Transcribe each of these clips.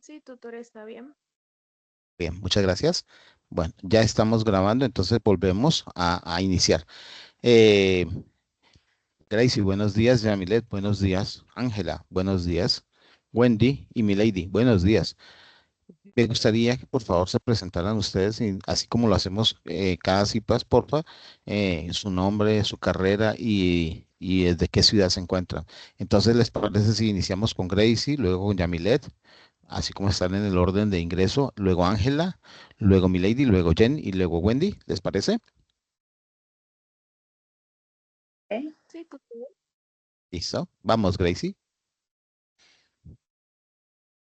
Sí, tutor, está bien. Bien, muchas gracias. Bueno, ya estamos grabando, entonces volvemos a iniciar. Eh, Gracie, buenos días. Yamilet, buenos días. Ángela, buenos días. Wendy y Milady, buenos días. Me gustaría que por favor se presentaran ustedes, así como lo hacemos cada CIPAS, porfa, su nombre, su carrera y desde qué ciudad se encuentran. Entonces, ¿les parece si iniciamos con Gracie, luego con Yamilet, así como están en el orden de ingreso, luego Ángela, luego Milady, luego Jen y luego Wendy? ¿Les parece? ¿Eh? Sí, tutor. Listo. Vamos, Gracie.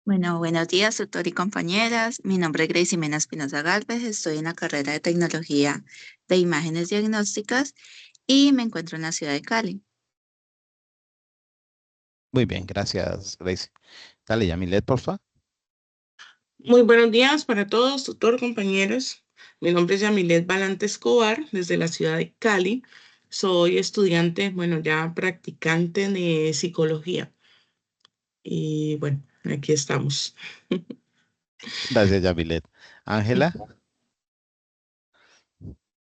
Bueno, buenos días, tutor y compañeras. Mi nombre es Gracie Mena Espinosa Galvez. Estoy en la carrera de Tecnología de Imágenes Diagnósticas y me encuentro en la ciudad de Cali. Muy bien, gracias, Gracie. Dale, Yamilet, porfa. Muy buenos días para todos, tutor, compañeros. Mi nombre es Yamilet Balante Escobar, desde la ciudad de Cali. Soy estudiante, bueno, ya practicante de psicología. Y bueno, aquí estamos. Gracias, Yamilet. Ángela.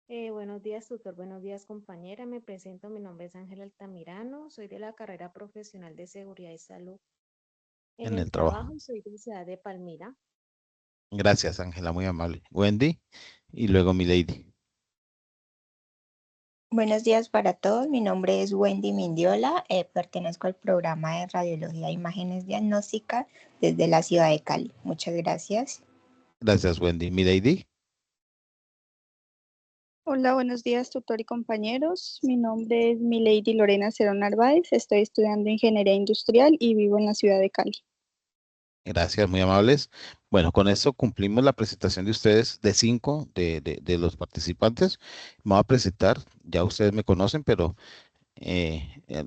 Buenos días, tutor. Buenos días, compañera. Me presento. Mi nombre es Ángela Altamirano. Soy de la carrera profesional de Seguridad y Salud. En En el el trabajo. trabajo soy de Ciudad de Palmira. Gracias, Ángela, muy amable. Wendy y luego Milady. Buenos días para todos. Mi nombre es Wendy Mindiola. Pertenezco al programa de Radiología e Imágenes Diagnósticas desde la ciudad de Cali. Muchas gracias. Gracias, Wendy. Milady. Hola, buenos días, tutor y compañeros. Mi nombre es Milady Lorena Cerón Narváez. Estoy estudiando Ingeniería Industrial y vivo en la ciudad de Cali. Gracias, muy amables. Bueno, con esto cumplimos la presentación de ustedes de cinco de los participantes. Me voy a presentar, ya ustedes me conocen, pero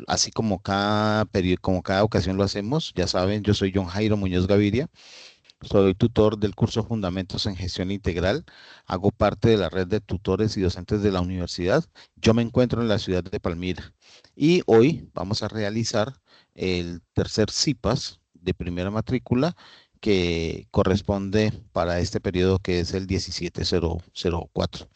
así como cada periodo, como cada ocasión lo hacemos, ya saben, yo soy John Jairo Muñoz Gaviria. Soy tutor del curso Fundamentos en Gestión Integral. Hago parte de la red de tutores y docentes de la universidad. Yo me encuentro en la ciudad de Palmira y hoy vamos a realizar el tercer CIPAS de primera matrícula que corresponde para este periodo que es el 17004.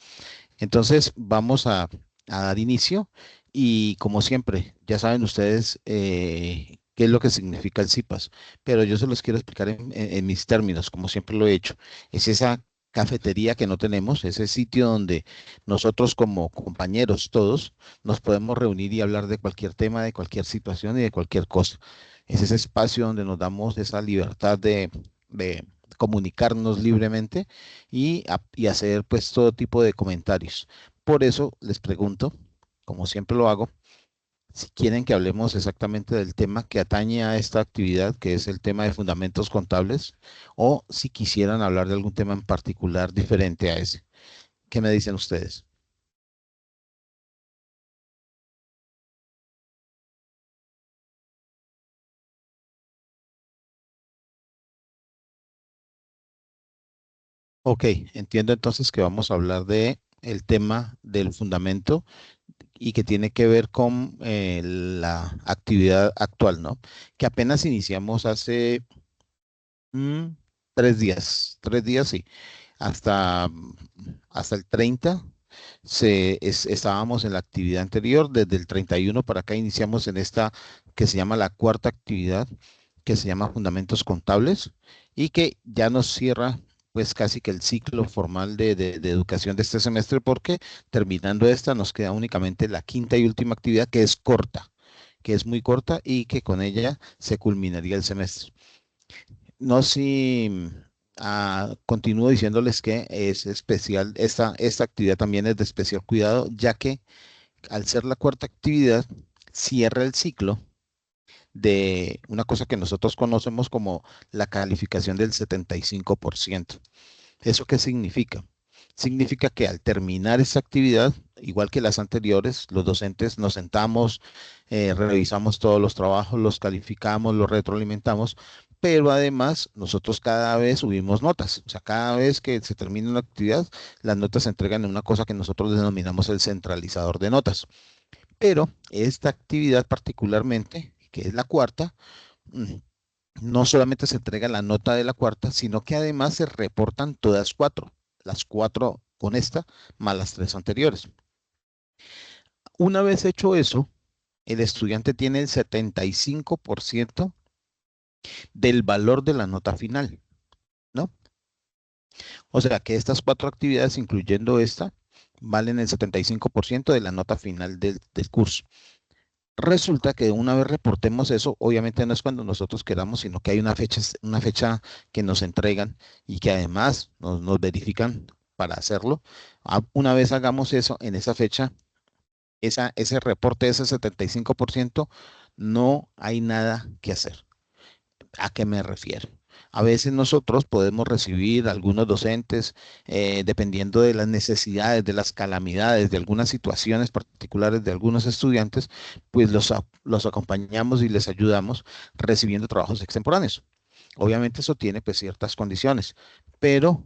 Entonces vamos a dar inicio y como siempre, ya saben ustedes qué es lo que significa el CIPAS, pero yo se los quiero explicar en mis términos, como siempre lo he hecho. Es esa cafetería que no tenemos, ese sitio donde nosotros como compañeros todos nos podemos reunir y hablar de cualquier tema, de cualquier situación y de cualquier cosa. Es ese espacio donde nos damos esa libertad de comunicarnos libremente y hacer pues todo tipo de comentarios. Por eso les pregunto, como siempre lo hago, si quieren que hablemos exactamente del tema que atañe a esta actividad, que es el tema de fundamentos contables, o si quisieran hablar de algún tema en particular diferente a ese. ¿Qué me dicen ustedes? Ok, entiendo entonces que vamos a hablar de el tema del fundamento y que tiene que ver con la actividad actual, ¿no? Que apenas iniciamos hace mm, 3 días, sí, hasta, hasta el 30 estábamos en la actividad anterior, desde el 31 para acá iniciamos en esta que se llama la cuarta actividad, que se llama Fundamentos Contables y que ya nos cierra pues casi que el ciclo formal de educación de este semestre porque terminando esta nos queda únicamente la quinta y última actividad que es corta, que es muy corta y que con ella se culminaría el semestre. No sé si continúo diciéndoles que es especial, esta actividad también es de especial cuidado, ya que al ser la cuarta actividad, cierra el ciclo de una cosa que nosotros conocemos como la calificación del 75%. ¿Eso qué significa? Significa que al terminar esta actividad, igual que las anteriores, los docentes nos sentamos, revisamos todos los trabajos, los calificamos, los retroalimentamos, pero además nosotros cada vez subimos notas. O sea, cada vez que se termina una actividad, las notas se entregan en una cosa que nosotros denominamos el centralizador de notas. Pero esta actividad particularmente, que es la cuarta, no solamente se entrega la nota de la cuarta, sino que además se reportan todas cuatro, las cuatro con esta, más las tres anteriores. Una vez hecho eso, el estudiante tiene el 75% del valor de la nota final, ¿no? O sea que estas cuatro actividades, incluyendo esta, valen el 75% de la nota final del curso. Resulta que una vez reportemos eso, obviamente no es cuando nosotros queramos, sino que hay una fecha que nos entregan y que además nos verifican para hacerlo. Una vez hagamos eso, en esa fecha, ese reporte de ese 75%, no hay nada que hacer. ¿A qué me refiero? A veces nosotros podemos recibir algunos docentes, dependiendo de las necesidades, de las calamidades, de algunas situaciones particulares de algunos estudiantes, pues los acompañamos y les ayudamos recibiendo trabajos extemporáneos. Obviamente eso tiene pues ciertas condiciones, pero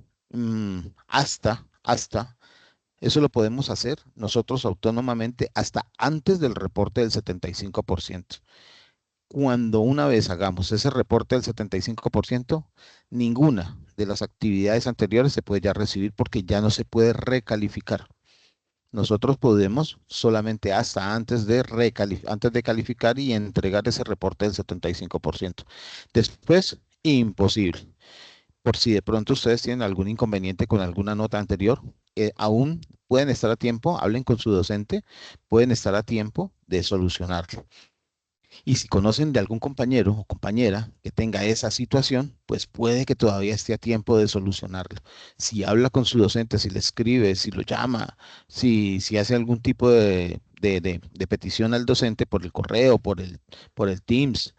hasta eso lo podemos hacer nosotros autónomamente hasta antes del reporte del 75%. Cuando una vez hagamos ese reporte del 75%, ninguna de las actividades anteriores se puede ya recibir porque ya no se puede recalificar. Nosotros podemos solamente hasta antes de calificar y entregar ese reporte del 75%. Después, imposible. Por si de pronto ustedes tienen algún inconveniente con alguna nota anterior, aún pueden estar a tiempo, hablen con su docente, pueden estar a tiempo de solucionarlo. Y si conocen de algún compañero o compañera que tenga esa situación, pues puede que todavía esté a tiempo de solucionarlo. Si habla con su docente, si le escribe, si lo llama, si hace algún tipo de petición al docente por el correo, por el Teams,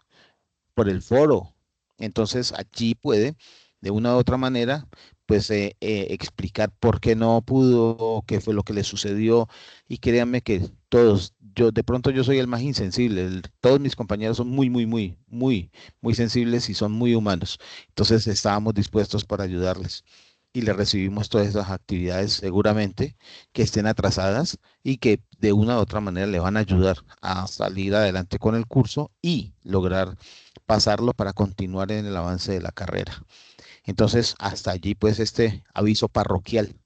por el foro, entonces allí puede, de una u otra manera, pues explicar por qué no pudo, qué fue lo que le sucedió. Y créanme que todos, de pronto yo soy el más insensible, todos mis compañeros son muy sensibles y son muy humanos. Entonces estábamos dispuestos para ayudarles y le recibimos todas esas actividades seguramente que estén atrasadas y que de una u otra manera le van a ayudar a salir adelante con el curso y lograr pasarlo para continuar en el avance de la carrera. Entonces, hasta allí pues este aviso parroquial.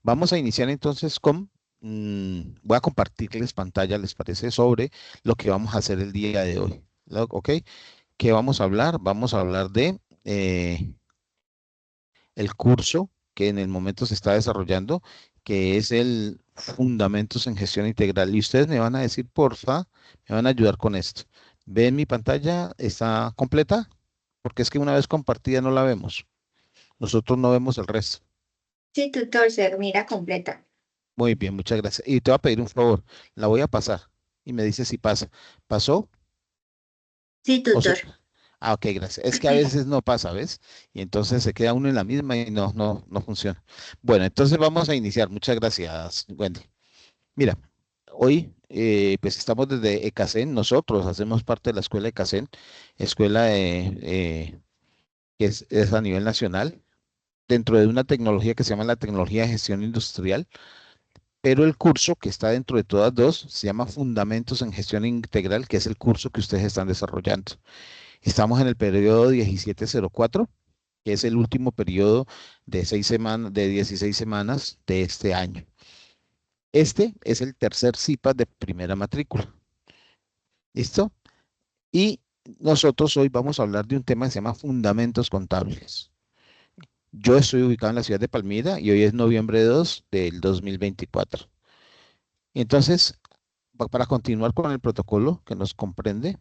Vamos a iniciar entonces voy a compartirles pantalla, ¿les parece? Sobre lo que vamos a hacer el día de hoy. ¿Ok? ¿Qué vamos a hablar? Vamos a hablar de el curso que en el momento se está desarrollando, que es el Fundamentos en Gestión Integral. Y ustedes me van a decir, porfa, me van a ayudar con esto. ¿Ven mi pantalla? ¿Está completa? Porque es que una vez compartida no la vemos. Nosotros no vemos el resto. Sí, tutor, se mira completa. Muy bien, muchas gracias. Y te voy a pedir un favor, la voy a pasar y me dice si pasa. ¿Pasó? Sí, O tutor. ok, gracias. Es que a veces no pasa, ¿ves? Y entonces se queda uno en la misma y no funciona. Bueno, entonces vamos a iniciar. Muchas gracias, Wendy. Mira, hoy pues estamos desde ECACEN, nosotros hacemos parte de la escuela ECACEN, escuela que es a nivel nacional, dentro de una tecnología que se llama la tecnología de gestión industrial, pero el curso que está dentro de todas dos se llama Fundamentos en Gestión Integral, que es el curso que ustedes están desarrollando. Estamos en el periodo 1704, que es el último periodo de 16 semanas de este año. Este es el tercer CIPAS de primera matrícula. ¿Listo? Y nosotros hoy vamos a hablar de un tema que se llama Fundamentos Contables. Yo estoy ubicado en la ciudad de Palmira y hoy es noviembre 2 del 2024. Entonces, para continuar con el protocolo que nos comprende,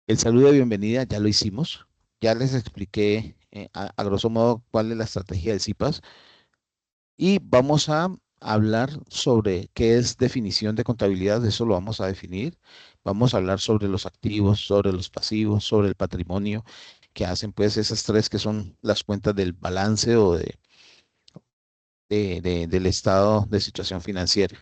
el saludo de bienvenida ya lo hicimos. Ya les expliqué a grosso modo cuál es la estrategia del CIPAS. Y vamos a hablar sobre qué es definición de contabilidad, eso lo vamos a definir. Vamos a hablar sobre los activos, sobre los pasivos, sobre el patrimonio, que hacen pues esas tres que son las cuentas del balance o del estado de situación financiera,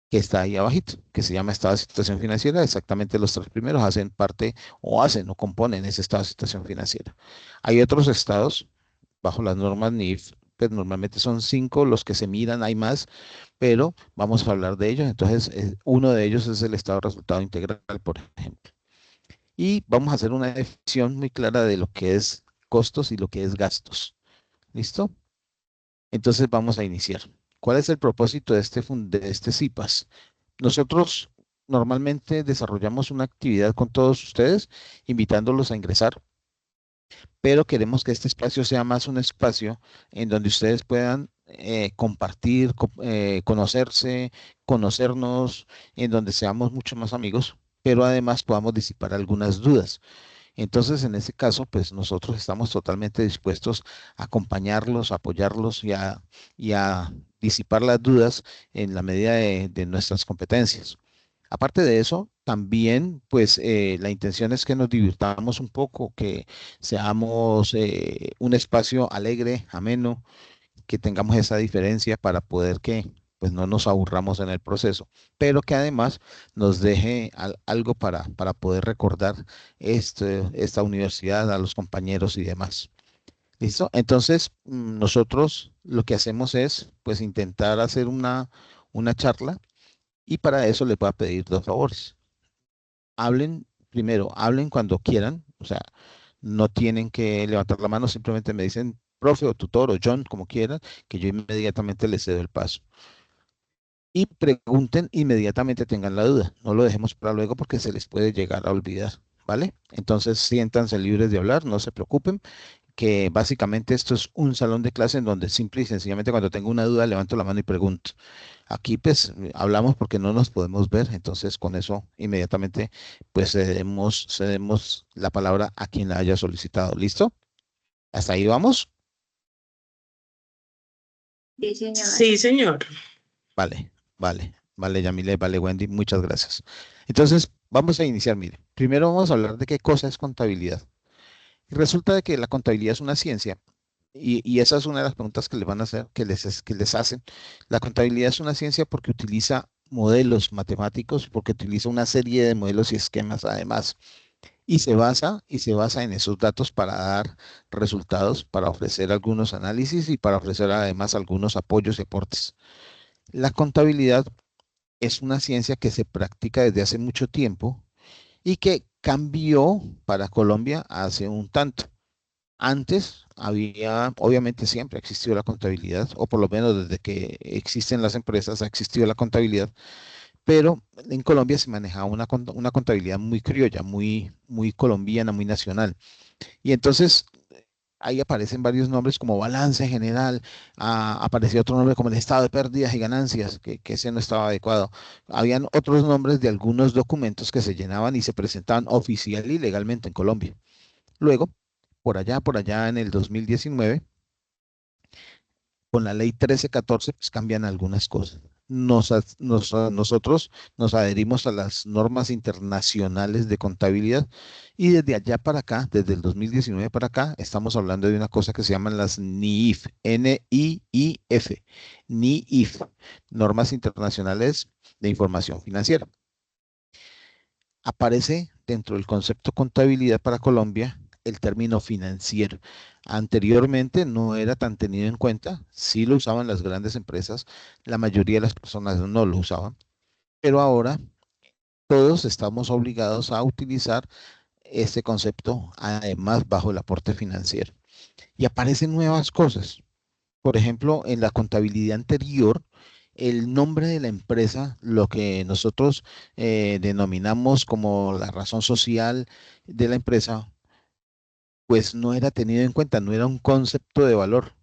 que está ahí abajito, que se llama estado de situación financiera. Exactamente los tres primeros hacen parte o componen ese estado de situación financiera. Hay otros estados bajo las normas NIF, pues normalmente son 5 los que se miran, hay más, pero vamos a hablar de ellos. Entonces, uno de ellos es el estado de resultado integral, por ejemplo. y vamos a hacer una definición muy clara de lo que es costos y lo que es gastos. ¿Listo? Entonces vamos a iniciar. ¿Cuál es el propósito de de este CIPAS? Nosotros normalmente desarrollamos una actividad con todos ustedes, invitándolos a ingresar, pero queremos que este espacio sea más un espacio en donde ustedes puedan compartir, conocerse, conocernos, en donde seamos mucho más amigos, pero además podamos disipar algunas dudas. Entonces, en ese caso, pues nosotros estamos totalmente dispuestos a acompañarlos, a apoyarlos y a disipar las dudas en la medida de nuestras competencias. Aparte de eso, también, pues la intención es que nos divirtamos un poco, que seamos un espacio alegre, ameno, que tengamos esa diferencia para poder que pues no nos aburramos en el proceso, pero que además nos deje algo para poder recordar esta universidad, a los compañeros y demás. ¿Listo? Entonces, nosotros lo que hacemos es pues intentar hacer una charla y para eso les voy a pedir dos favores. Hablen, primero, hablen cuando quieran, o sea, no tienen que levantar la mano, simplemente me dicen profe o tutor o John, como quieran, que yo inmediatamente les cedo el paso. Y pregunten inmediatamente tengan la duda. No lo dejemos para luego porque se les puede llegar a olvidar, ¿vale? Entonces siéntanse libres de hablar, no se preocupen, que básicamente esto es un salón de clase en donde simple y sencillamente cuando tengo una duda levanto la mano y pregunto. Aquí pues hablamos porque no nos podemos ver, entonces con eso inmediatamente pues cedemos la palabra a quien la haya solicitado. ¿Listo? ¿Hasta ahí vamos? Sí, señor. Sí, señor. Vale, Yamile, vale, Wendy, muchas gracias. Entonces, vamos a iniciar, mire. Primero vamos a hablar de qué cosa es contabilidad. Y resulta de que la contabilidad es una ciencia, y esa es una de las preguntas que les van a hacer, que les hacen. La contabilidad es una ciencia porque utiliza modelos matemáticos, porque utiliza una serie de modelos y esquemas además, y se basa en esos datos para dar resultados, para ofrecer algunos análisis y para ofrecer además algunos apoyos y aportes. La contabilidad es una ciencia que se practica desde hace mucho tiempo y que cambió para Colombia hace un tanto. Antes había, obviamente siempre ha existido la contabilidad, o por lo menos desde que existen las empresas ha existido la contabilidad, pero en Colombia se manejaba una contabilidad muy criolla, muy colombiana, muy nacional. Y entonces ahí aparecen varios nombres como balance general, apareció otro nombre como el estado de pérdidas y ganancias, que ese no estaba adecuado. Habían otros nombres de algunos documentos que se llenaban y se presentaban oficial y legalmente en Colombia. Luego, por allá en el 2019, con la ley 1314, pues cambian algunas cosas. Nosotros nos adherimos a las normas internacionales de contabilidad y desde allá para acá, desde el 2019 para acá, estamos hablando de una cosa que se llaman las NIIF, N-I-I-F, NIIF, Normas Internacionales de Información Financiera. Aparece dentro del concepto contabilidad para Colombia el término financiero. Anteriormente no era tan tenido en cuenta, sí lo usaban las grandes empresas, la mayoría de las personas no lo usaban, pero ahora todos estamos obligados a utilizar este concepto, además bajo el aporte financiero. Y aparecen nuevas cosas. Por ejemplo, en la contabilidad anterior, el nombre de la empresa, lo que nosotros denominamos como la razón social de la empresa, pues no era tenido en cuenta, no era un concepto de valor.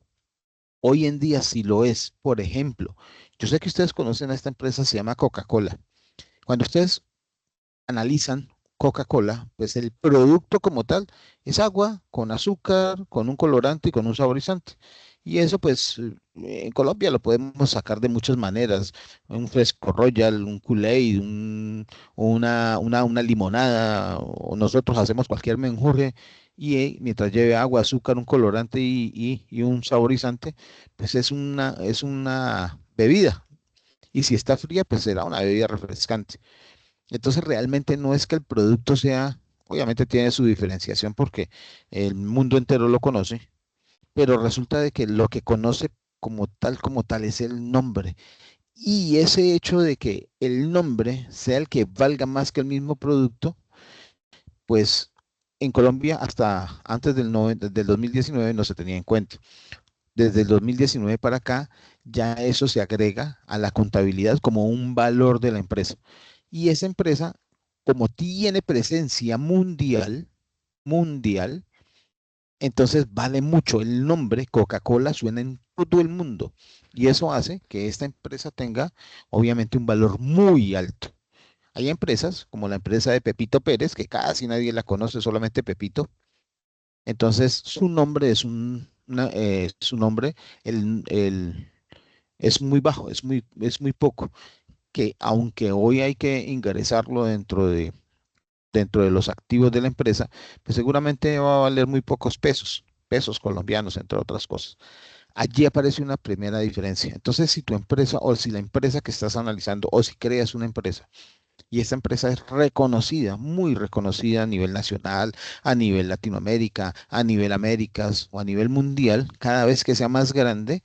Hoy en día sí lo es. Por ejemplo, yo sé que ustedes conocen a esta empresa, se llama Coca-Cola. Cuando ustedes analizan Coca-Cola, pues el producto como tal es agua con azúcar, con un colorante y con un saborizante. Y eso pues en Colombia lo podemos sacar de muchas maneras. Un fresco royal, un Kool-Aid, una limonada, o nosotros hacemos cualquier menjurje y mientras lleve agua, azúcar, un colorante y un saborizante, pues es una bebida. Y si está fría, pues será una bebida refrescante. Entonces realmente no es que el producto sea, obviamente tiene su diferenciación porque el mundo entero lo conoce, pero resulta de que lo que conoce como tal es el nombre. Y ese hecho de que el nombre sea el que valga más que el mismo producto, pues en Colombia hasta antes del 2019 no se tenía en cuenta. Desde el 2019 para acá, ya eso se agrega a la contabilidad como un valor de la empresa. Y esa empresa, como tiene presencia mundial, entonces vale mucho. El nombre Coca-Cola suena en todo el mundo. Y eso hace que esta empresa tenga, obviamente, un valor muy alto. Hay empresas, como la empresa de Pepito Pérez, que casi nadie la conoce, solamente Pepito. Entonces, su nombre es su nombre, es muy bajo, es muy poco, que aunque hoy hay que ingresarlo dentro de los activos de la empresa, pues seguramente va a valer muy pocos pesos colombianos, entre otras cosas. Allí aparece una primera diferencia. Entonces, si tu empresa o si la empresa que estás analizando o si creas una empresa y esta empresa es reconocida, muy reconocida a nivel nacional, a nivel Latinoamérica, a nivel Américas o a nivel mundial, cada vez que sea más grande,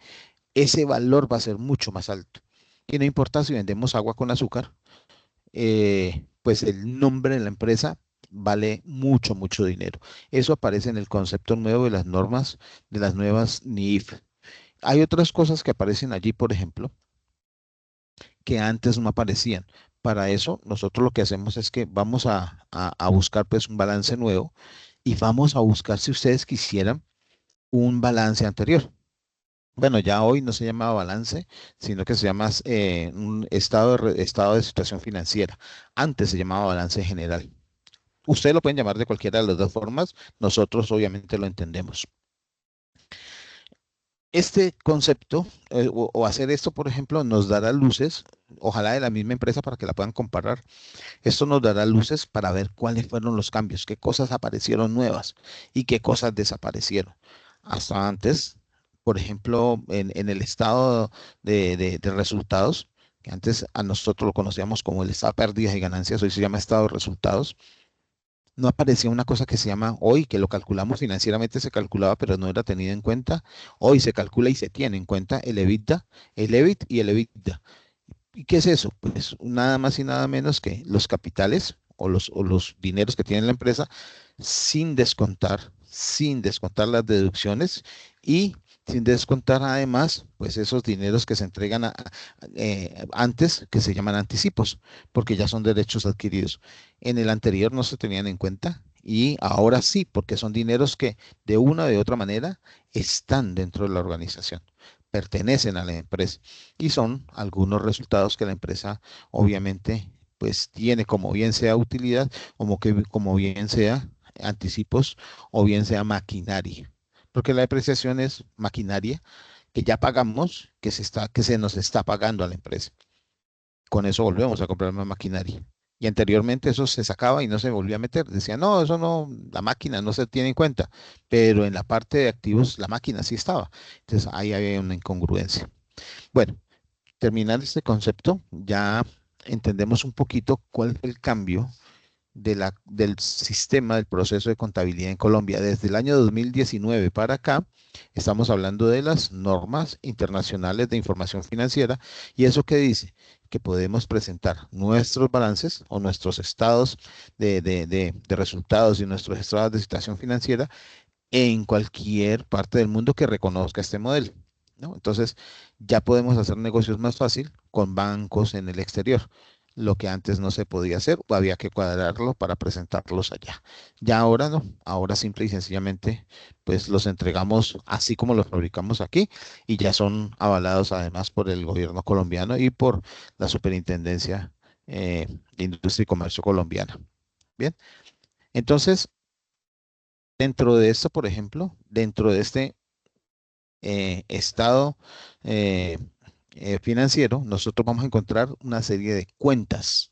ese valor va a ser mucho más alto. Y no importa si vendemos agua con azúcar, pues el nombre de la empresa vale mucho, mucho dinero. Eso aparece en el concepto nuevo de las normas, de las nuevas NIF. Hay otras cosas que aparecen allí, por ejemplo, que antes no aparecían. Para eso, nosotros lo que hacemos es que vamos a buscar pues un balance nuevo y vamos a buscar, si ustedes quisieran, un balance anterior. Bueno, ya hoy no se llama balance, sino que se llama un estado de situación financiera. Antes se llamaba balance general. Ustedes lo pueden llamar de cualquiera de las dos formas, nosotros obviamente lo entendemos. Este concepto o hacer esto, por ejemplo, nos dará luces, ojalá de la misma empresa para que la puedan comparar. Esto nos dará luces para ver cuáles fueron los cambios, qué cosas aparecieron nuevas y qué cosas desaparecieron. Hasta antes, por ejemplo, en el estado de resultados, que antes a nosotros lo conocíamos como el estado de pérdidas y ganancias, hoy se llama estado de resultados, no aparecía una cosa que se llama hoy, que lo calculamos financieramente, se calculaba, pero no era tenido en cuenta. Hoy se calcula y se tiene en cuenta el EBITDA, el EBIT y el EBITDA. ¿Y qué es eso? Pues nada más y nada menos que los capitales o los dineros que tiene la empresa sin descontar las deducciones y sin descontar además, pues esos dineros que se entregan antes, que se llaman anticipos, porque ya son derechos adquiridos. En el anterior no se tenían en cuenta y ahora sí, porque son dineros que de una o de otra manera están dentro de la organización, pertenecen a la empresa y son algunos resultados que la empresa obviamente pues tiene, como bien sea utilidad, como bien sea anticipos o bien sea maquinaria. Porque la depreciación es maquinaria que ya pagamos, que se nos está pagando a la empresa. Con eso volvemos a comprar más maquinaria. Y anteriormente eso se sacaba y no se volvía a meter. Decía, no, eso no, la máquina no se tiene en cuenta. Pero en la parte de activos, la máquina sí estaba. Entonces ahí había una incongruencia. Bueno, terminando este concepto, ya entendemos un poquito cuál es el cambio del sistema del proceso de contabilidad en Colombia. Desde el año 2019 para acá, estamos hablando de las normas internacionales de información financiera. ¿Y eso qué dice? Que podemos presentar nuestros balances o nuestros estados de resultados y nuestros estados de situación financiera en cualquier parte del mundo que reconozca este modelo, ¿no? Entonces, ya podemos hacer negocios más fácil con bancos en el exterior, lo que antes no se podía hacer o había que cuadrarlo para presentarlos allá. Ya ahora no, ahora simple y sencillamente pues los entregamos así como los fabricamos aquí y ya son avalados además por el gobierno colombiano y por la Superintendencia de Industria y Comercio colombiana. Bien, entonces dentro de esto, por ejemplo, dentro de este estado eh, financiero, nosotros vamos a encontrar una serie de cuentas.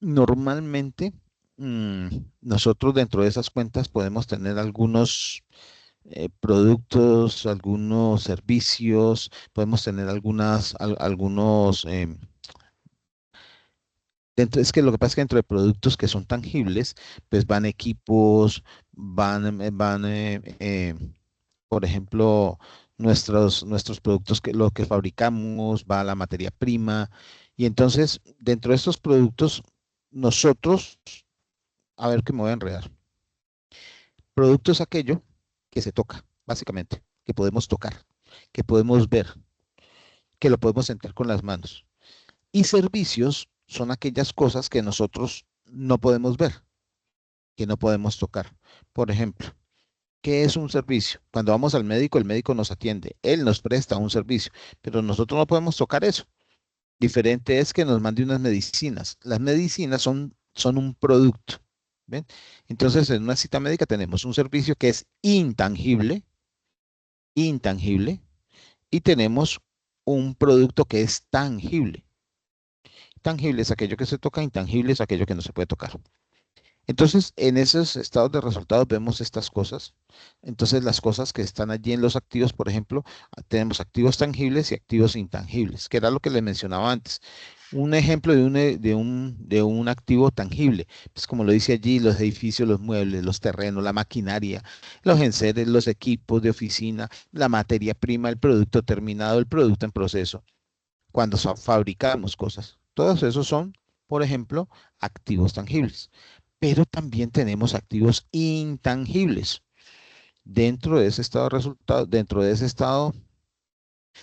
Normalmente, nosotros dentro de esas cuentas podemos tener algunos productos, algunos servicios, podemos tener algunos... es que lo que pasa es que dentro de productos que son tangibles, pues van equipos, por ejemplo, nuestros productos, lo que fabricamos, va a la materia prima. Y entonces, dentro de estos productos, nosotros a ver que me voy a enredar. Producto es aquello que se toca, básicamente, que podemos tocar, que podemos ver, que lo podemos sentir con las manos. Y servicios son aquellas cosas que nosotros no podemos ver, que no podemos tocar. Por ejemplo, ¿qué es un servicio? Cuando vamos al médico, el médico nos atiende, él nos presta un servicio, pero nosotros no podemos tocar eso. Diferente es que nos mande unas medicinas. Las medicinas son un producto. ¿Ven? Entonces, en una cita médica tenemos un servicio que es intangible, intangible, y tenemos un producto que es tangible. Tangible es aquello que se toca, intangible es aquello que no se puede tocar. Entonces, en esos estados de resultados vemos estas cosas. Entonces, las cosas que están allí en los activos, por ejemplo, tenemos activos tangibles y activos intangibles, que era lo que les mencionaba antes. Un ejemplo de un activo tangible, pues como lo dice allí, los edificios, los muebles, los terrenos, la maquinaria, los enseres, los equipos de oficina, la materia prima, el producto terminado, el producto en proceso, cuando fabricamos cosas. Todos esos son, por ejemplo, activos tangibles. Pero también tenemos activos intangibles. Dentro de ese estado de resultados, dentro de ese estado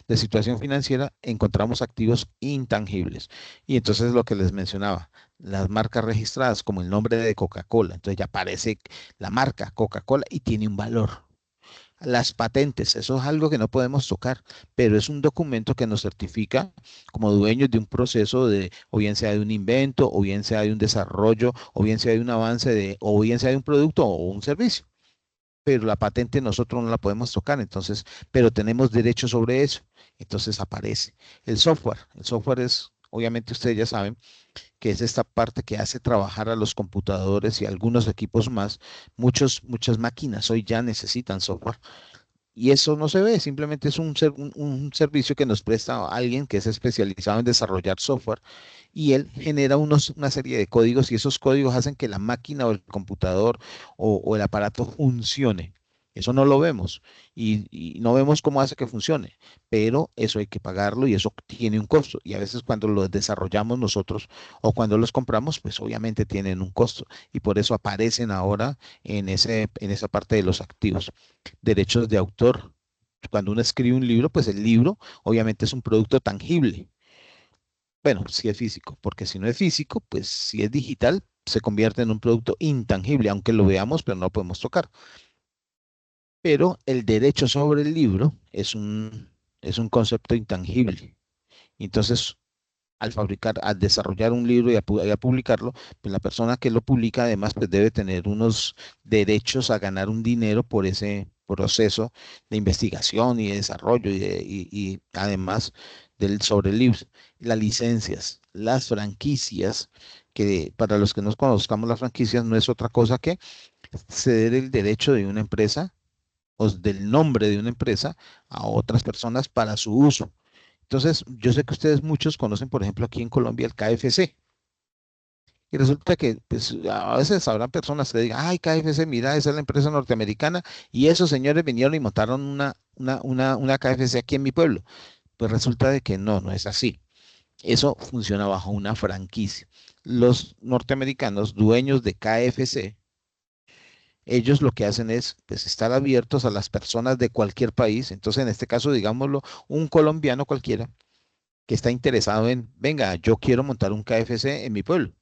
de situación financiera, encontramos activos intangibles. Y entonces lo que les mencionaba, las marcas registradas como el nombre de Coca-Cola. Entonces ya aparece la marca Coca-Cola y tiene un valor. Las patentes, eso es algo que no podemos tocar, pero es un documento que nos certifica como dueños de un proceso de, o bien sea de un invento, o bien sea de un desarrollo, o bien sea de un avance de, o bien sea de un producto o un servicio. Pero la patente nosotros no la podemos tocar, entonces, pero tenemos derecho sobre eso. Entonces aparece el software es, obviamente ustedes ya saben, que es esta parte que hace trabajar a los computadores y algunos equipos más. Muchas máquinas hoy ya necesitan software y eso no se ve, simplemente es un servicio que nos presta alguien que es especializado en desarrollar software y él genera una serie de códigos y esos códigos hacen que la máquina o el computador o el aparato funcione. Eso no lo vemos y no vemos cómo hace que funcione, pero eso hay que pagarlo y eso tiene un costo. Y a veces cuando lo desarrollamos nosotros o cuando los compramos, pues obviamente tienen un costo y por eso aparecen ahora en esa parte de los activos. Derechos de autor. Cuando uno escribe un libro, pues el libro obviamente es un producto tangible. Bueno, si es físico, porque si no es físico, pues si es digital, se convierte en un producto intangible, aunque lo veamos, pero no lo podemos tocar. Pero el derecho sobre el libro es un concepto intangible. Entonces, al desarrollar un libro y a publicarlo, pues la persona que lo publica además pues debe tener unos derechos a ganar un dinero por ese proceso de investigación y de desarrollo y además sobre el libro. Las licencias, las franquicias, que para los que no conozcamos las franquicias no es otra cosa que ceder el derecho de una empresa o del nombre de una empresa a otras personas para su uso. Entonces, yo sé que ustedes muchos conocen, por ejemplo, aquí en Colombia el KFC. Y resulta que pues, a veces habrán personas que digan, ay, KFC, mira, esa es la empresa norteamericana, y esos señores vinieron y montaron una KFC aquí en mi pueblo. Pues resulta de que no es así. Eso funciona bajo una franquicia. Los norteamericanos, dueños de KFC, ellos lo que hacen es pues, estar abiertos a las personas de cualquier país. Entonces, en este caso, digámoslo, un colombiano cualquiera que está interesado en, venga, yo quiero montar un KFC en mi pueblo.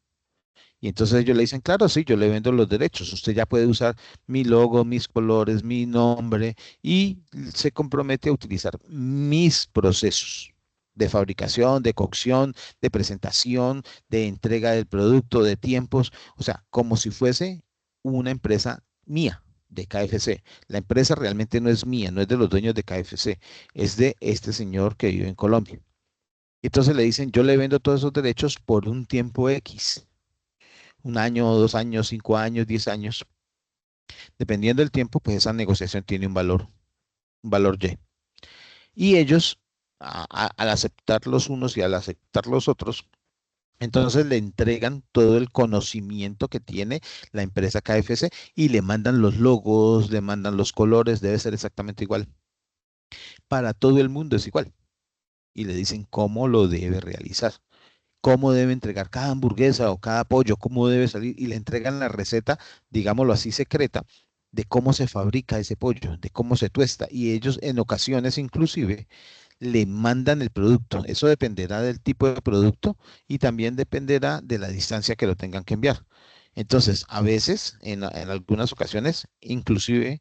Y entonces ellos le dicen, claro, sí, yo le vendo los derechos. Usted ya puede usar mi logo, mis colores, mi nombre y se compromete a utilizar mis procesos de fabricación, de cocción, de presentación, de entrega del producto, de tiempos, o sea, como si fuese una empresa mía de KFC. La empresa realmente no es mía, no es de los dueños de KFC, es de este señor que vive en Colombia. Entonces le dicen, yo le vendo todos esos derechos por un tiempo X, un año, 2 años, 5 años, 10 años. Dependiendo del tiempo, pues esa negociación tiene un valor Y. Y ellos, al aceptar los unos y al aceptar los otros, entonces le entregan todo el conocimiento que tiene la empresa KFC y le mandan los logos, le mandan los colores, debe ser exactamente igual. Para todo el mundo es igual. Y le dicen cómo lo debe realizar. cómo debe entregar cada hamburguesa o cada pollo, cómo debe salir, y le entregan la receta, digámoslo así, secreta, de cómo se fabrica ese pollo, de cómo se tuesta, y ellos en ocasiones inclusive le mandan el producto. Eso dependerá del tipo de producto y también dependerá de la distancia que lo tengan que enviar. Entonces, a veces, en algunas ocasiones, inclusive,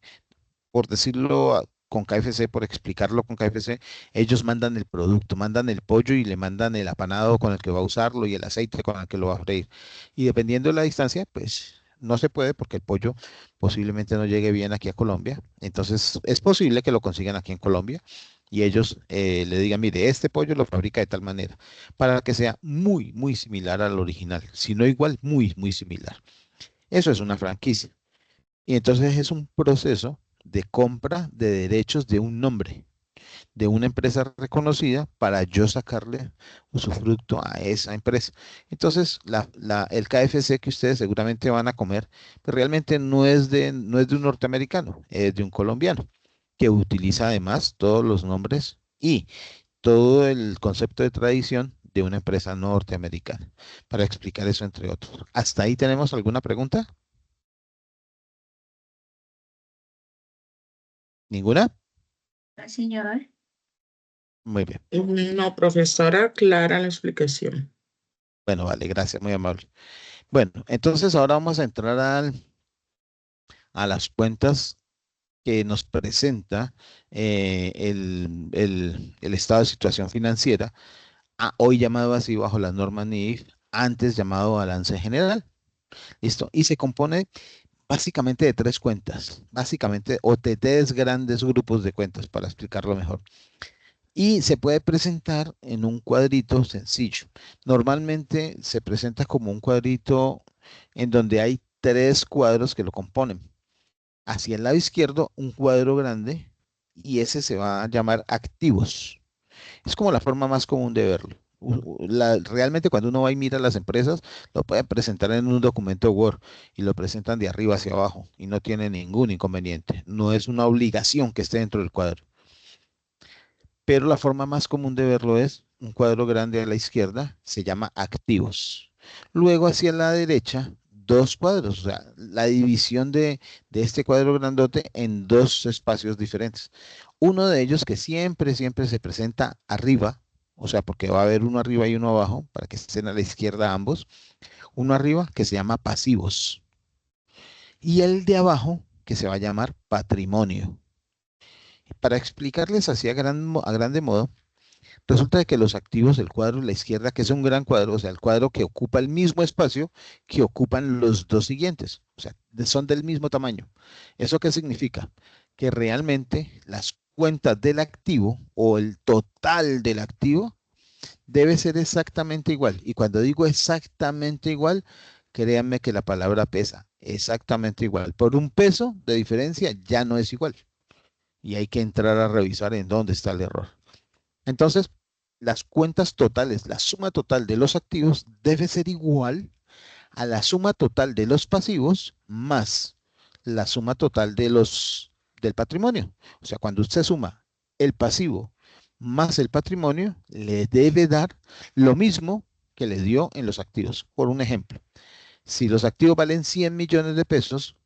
por decirlo con KFC, por explicarlo con KFC, ellos mandan el producto, mandan el pollo y le mandan el apanado con el que va a usarlo y el aceite con el que lo va a freír. Y dependiendo de la distancia, pues no se puede porque el pollo posiblemente no llegue bien aquí a Colombia. Entonces es posible que lo consigan aquí en Colombia y ellos le digan, mire, este pollo lo fabrica de tal manera, para que sea muy, muy similar al original, si no igual, muy, muy similar. Eso es una franquicia. Y entonces es un proceso de compra de derechos de un nombre, de una empresa reconocida para yo sacarle usufructo a esa empresa. Entonces, el KFC que ustedes seguramente van a comer, pues realmente no es de un norteamericano, es de un colombiano, que utiliza además todos los nombres y todo el concepto de tradición de una empresa norteamericana, para explicar eso entre otros. ¿Hasta ahí tenemos alguna pregunta? ¿Ninguna? Señor. Muy bien. No, profesora, clara la explicación. Bueno, vale, gracias, muy amable. Bueno, entonces ahora vamos a entrar a las cuentas que nos presenta el estado de situación financiera, hoy llamado así bajo las normas NIF, antes llamado balance general. ¿Listo? Y se compone básicamente de tres cuentas, básicamente, o de tres grandes grupos de cuentas, para explicarlo mejor. Y se puede presentar en un cuadrito sencillo. Normalmente se presenta como un cuadrito en donde hay tres cuadros que lo componen. Hacia el lado izquierdo, un cuadro grande y ese se va a llamar activos. Es como la forma más común de verlo. Realmente cuando uno va y mira las empresas, lo pueden presentar en un documento Word y lo presentan de arriba hacia abajo y no tiene ningún inconveniente. No es una obligación que esté dentro del cuadro. Pero la forma más común de verlo es un cuadro grande a la izquierda, se llama activos. Luego hacia la derecha, dos cuadros, o sea, la división de este cuadro grandote en dos espacios diferentes. Uno de ellos que siempre, siempre se presenta arriba, o sea, porque va a haber uno arriba y uno abajo, para que estén a la izquierda ambos. Uno arriba que se llama pasivos. Y el de abajo que se va a llamar patrimonio. Para explicarles así a grande modo, resulta de que los activos del cuadro de la izquierda, que es un gran cuadro, o sea, el cuadro que ocupa el mismo espacio que ocupan los dos siguientes, o sea, son del mismo tamaño. ¿Eso qué significa? Que realmente las cuentas del activo o el total del activo debe ser exactamente igual. Y cuando digo exactamente igual, créanme que la palabra pesa, exactamente igual. Por un peso de diferencia ya no es igual. Y hay que entrar a revisar en dónde está el error. Entonces, las cuentas totales, la suma total de los activos debe ser igual a la suma total de los pasivos más la suma total del patrimonio. O sea, cuando usted suma el pasivo más el patrimonio, le debe dar lo mismo que le dio en los activos. Por un ejemplo, si los activos valen 100 millones de pesos,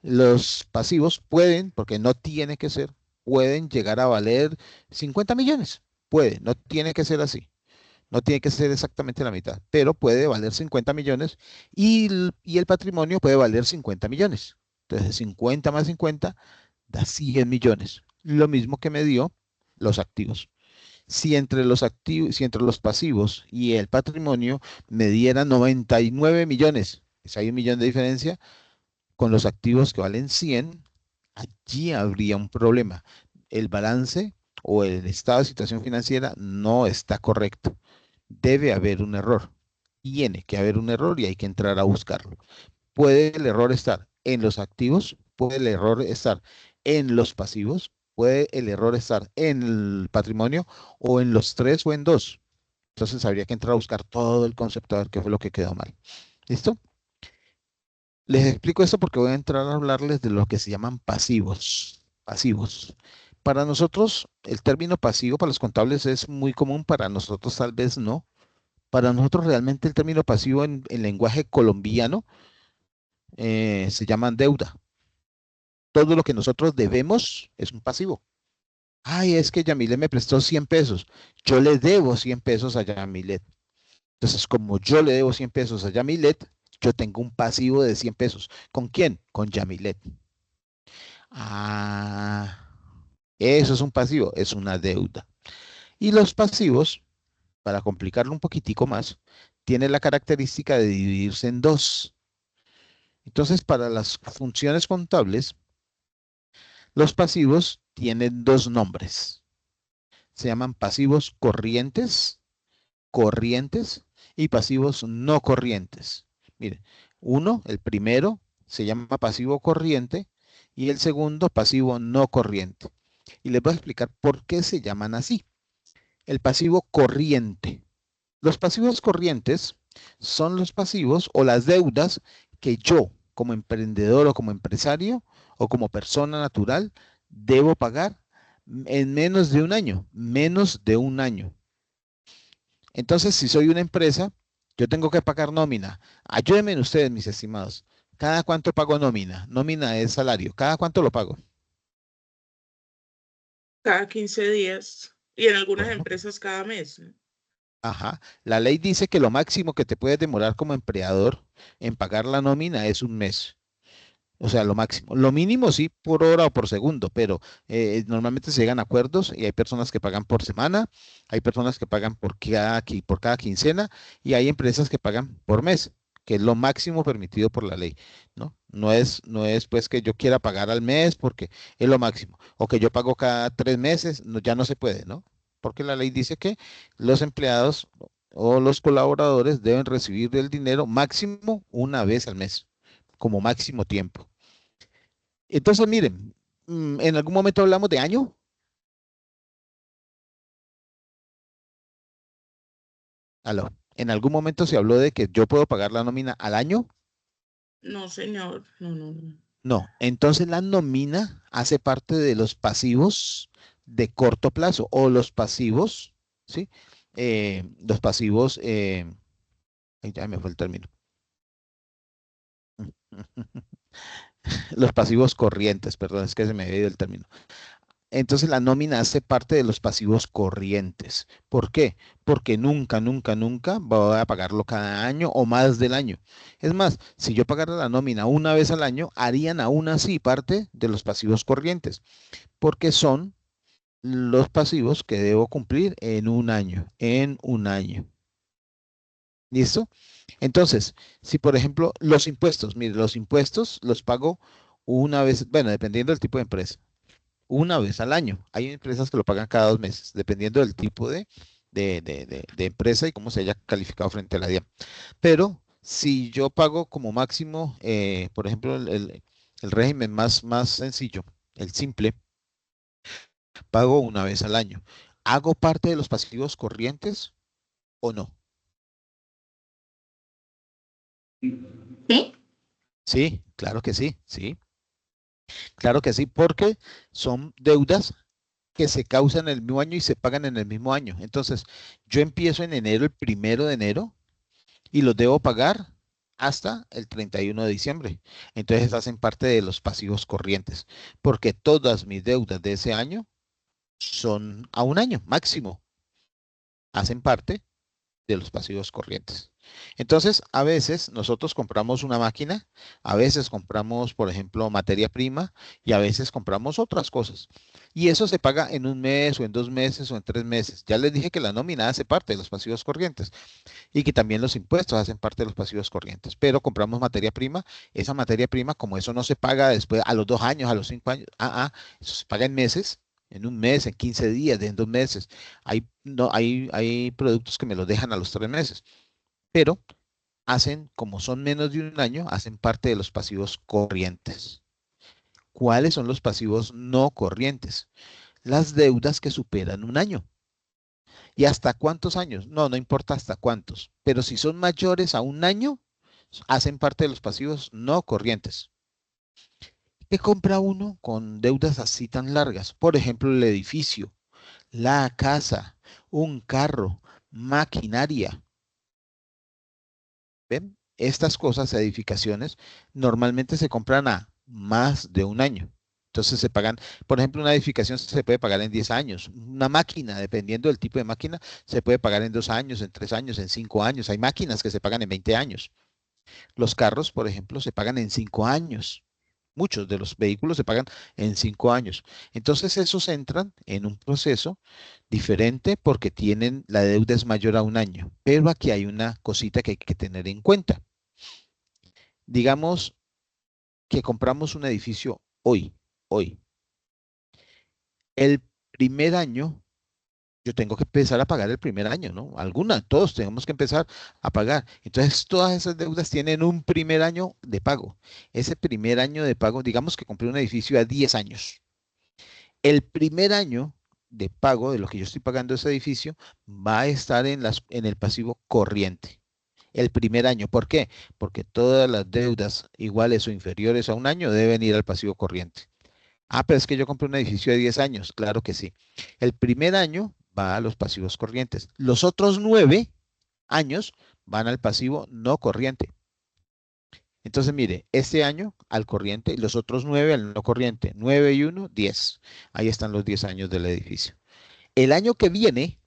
los pasivos pueden, porque no tiene que ser, pueden llegar a valer 50 millones. Puede, no tiene que ser así. No tiene que ser exactamente la mitad, pero puede valer 50 millones y el patrimonio puede valer 50 millones. Entonces, 50 más 50 da 100 millones. Lo mismo que me dio los activos. Si entre los pasivos y el patrimonio me diera 99 millones, si hay 1 millón de diferencia, con los activos que valen 100, allí habría un problema. El balance o el estado de situación financiera no está correcto. Debe haber un error. Tiene que haber un error y hay que entrar a buscarlo. Puede el error estar en los activos, puede el error estar en los pasivos, puede el error estar en el patrimonio o en los tres o en dos. Entonces habría que entrar a buscar todo el concepto a ver qué fue lo que quedó mal. ¿Listo? Les explico esto porque voy a entrar a hablarles de lo que se llaman pasivos. Pasivos. Para nosotros, el término pasivo para los contables es muy común, para nosotros tal vez no, Para nosotros realmente el término pasivo en lenguaje colombiano se llama deuda. Todo lo que nosotros debemos es un pasivo. Ay, es que Yamilet me prestó 100 pesos. Yo le debo 100 pesos a Yamilet. Entonces, como yo le debo 100 pesos a Yamilet, yo tengo un pasivo de 100 pesos. ¿Con quién? Con Yamilet. Ah, eso es un pasivo, es una deuda. Y los pasivos, para complicarlo un poquitico más, tienen la característica de dividirse en dos. Entonces, para las funciones contables, los pasivos tienen dos nombres. Se llaman pasivos corrientes y pasivos no corrientes. Mire, el primero se llama pasivo corriente y el segundo pasivo no corriente. Y les voy a explicar por qué se llaman así. El pasivo corriente. Los pasivos corrientes son los pasivos o las deudas que yo, como emprendedor o como empresario o como persona natural, debo pagar en menos de un año. Menos de un año. Entonces, si soy una empresa, yo tengo que pagar nómina. Ayúdenme ustedes, mis estimados. ¿Cada cuánto pago nómina? Nómina es salario. ¿Cada cuánto lo pago? Cada 15 días y en algunas Bueno, empresas cada mes, ¿no? ajá. La ley dice que lo máximo que te puedes demorar como empleador en pagar la nómina es un mes. O sea, lo máximo. Lo mínimo sí por hora o por segundo, pero normalmente se llegan a acuerdos y hay personas que pagan por semana, hay personas que pagan por cada quincena y hay empresas que pagan por mes, que es lo máximo permitido por la ley, ¿no? No es pues que yo quiera pagar al mes porque es lo máximo, o que yo pago cada 3 meses, no, ya no se puede, ¿no? Porque la ley dice que los empleados o los colaboradores deben recibir el dinero máximo una vez al mes, como máximo tiempo. Entonces, miren, en algún momento hablamos de año. Aló. En algún momento se habló de que yo puedo pagar la nómina al año. No, señor, no. No. Entonces la nómina hace parte de los pasivos de corto plazo o los pasivos, ¿sí? Los pasivos, ay, ya me fue el término. Los pasivos corrientes, perdón, es que se me había ido el término. Entonces la nómina hace parte de los pasivos corrientes. ¿Por qué? Porque nunca voy a pagarlo cada año o más del año. Es más, si yo pagara la nómina una vez al año, harían aún así parte de los pasivos corrientes, porque son los pasivos que debo cumplir en un año. ¿Listo? Entonces, si por ejemplo los impuestos, mire, los impuestos los pago una vez, bueno, dependiendo del tipo de empresa una vez al año. Hay empresas que lo pagan cada 2 meses, dependiendo del tipo de empresa y cómo se haya calificado frente a la DIAN. Pero si yo pago como máximo, por ejemplo, el régimen más sencillo, el simple, pago una vez al año. ¿Hago parte de los pasivos corrientes o no? ¿Sí? Sí, claro que sí, sí. Claro que sí, porque son deudas que se causan en el mismo año y se pagan en el mismo año. Entonces, yo empiezo en enero, el 1 de enero, y los debo pagar hasta el 31 de diciembre. Entonces, hacen parte de los pasivos corrientes, porque todas mis deudas de ese año son a un año máximo. Hacen parte de los pasivos corrientes. Entonces, a veces nosotros compramos una máquina, a veces compramos, por ejemplo, materia prima y a veces compramos otras cosas. Y eso se paga en un mes o en 2 meses o en 3 meses. Ya les dije que la nómina hace parte de los pasivos corrientes y que también los impuestos hacen parte de los pasivos corrientes. Pero compramos materia prima, esa materia prima, como eso no se paga después a los 2 años, a los 5 años, eso se paga en meses. En un mes, en 15 días, en 2 meses. Hay productos que me los dejan a los 3 meses, pero como son menos de un año, hacen parte de los pasivos corrientes. ¿Cuáles son los pasivos no corrientes? Las deudas que superan un año. ¿Y hasta cuántos años? No importa hasta cuántos, pero si son mayores a un año, hacen parte de los pasivos no corrientes. ¿Qué compra uno con deudas así tan largas? Por ejemplo, el edificio, la casa, un carro, maquinaria. ¿Ven? Estas cosas, edificaciones, normalmente se compran a más de un año. Entonces se pagan, por ejemplo, una edificación se puede pagar en 10 años. Una máquina, dependiendo del tipo de máquina, se puede pagar en 2 años, en 3 años, en 5 años. Hay máquinas que se pagan en 20 años. Los carros, por ejemplo, se pagan en 5 años. Muchos de los vehículos se pagan en 5 años. Entonces esos entran en un proceso diferente porque tienen, la deuda es mayor a un año. Pero aquí hay una cosita que hay que tener en cuenta. Digamos que compramos un edificio hoy. El primer año, yo tengo que empezar a pagar el primer año, ¿no? Todos tenemos que empezar a pagar. Entonces, todas esas deudas tienen un primer año de pago. Ese primer año de pago, digamos que compré un edificio a 10 años. El primer año de pago de lo que yo estoy pagando ese edificio va a estar en el pasivo corriente. El primer año. ¿Por qué? Porque todas las deudas iguales o inferiores a un año deben ir al pasivo corriente. Ah, pero es que yo compré un edificio de 10 años. Claro que sí. El primer año va a los pasivos corrientes. Los otros 9 años van al pasivo no corriente. Entonces, mire, este año al corriente y los otros 9 al no corriente. 9 y 1, 10. Ahí están los 10 años del edificio. El año que viene,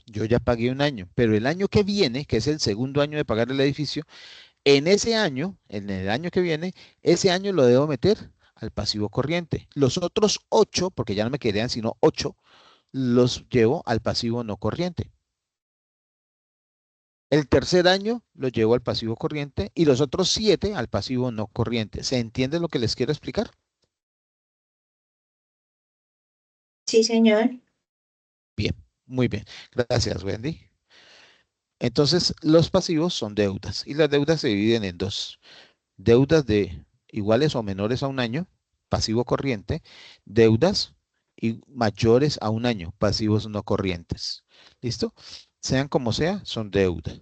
yo ya pagué un año, pero el año que viene, que es el segundo año de pagar el edificio, en ese año, en el año que viene, ese año lo debo meter al pasivo corriente. Los otros 8, porque ya no me quedan sino 8, los llevo al pasivo no corriente. El tercer año lo llevo al pasivo corriente y los otros 7 al pasivo no corriente. ¿Se entiende lo que les quiero explicar? Sí, señor. Bien, muy bien. Gracias, Wendy. Entonces, los pasivos son deudas y las deudas se dividen en dos. Deudas de iguales o menores a un año, pasivo corriente, deudas y mayores a un año, pasivos no corrientes. ¿Listo? Sean como sea, son deuda.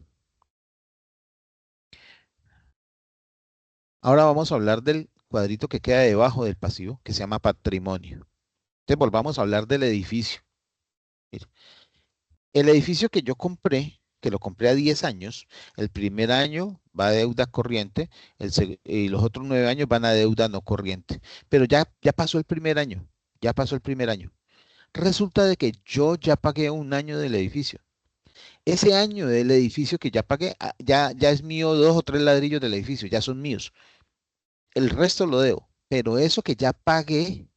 Ahora vamos a hablar del cuadrito que queda debajo del pasivo, que se llama patrimonio. Entonces volvamos a hablar del edificio. Mire, el edificio que yo compré, que lo compré a 10 años, el primer año va a deuda corriente y los otros 9 años van a deuda no corriente. Pero ya pasó el primer año, ya pasó el primer año. Resulta de que yo ya pagué un año del edificio. Ese año del edificio que ya pagué, ya es mío, 2 o 3 ladrillos del edificio, ya son míos. El resto lo debo, pero eso que ya pagué,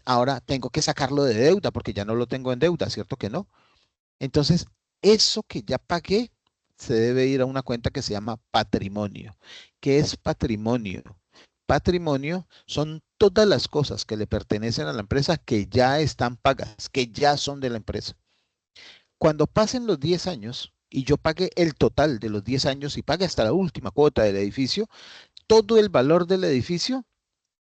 ahora tengo que sacarlo de deuda porque ya no lo tengo en deuda, ¿cierto que no? Entonces, eso que ya pagué se debe ir a una cuenta que se llama patrimonio. ¿Qué es patrimonio? Patrimonio son todas las cosas que le pertenecen a la empresa que ya están pagas, que ya son de la empresa. Cuando pasen los 10 años y yo pague el total de los 10 años y pague hasta la última cuota del edificio, todo el valor del edificio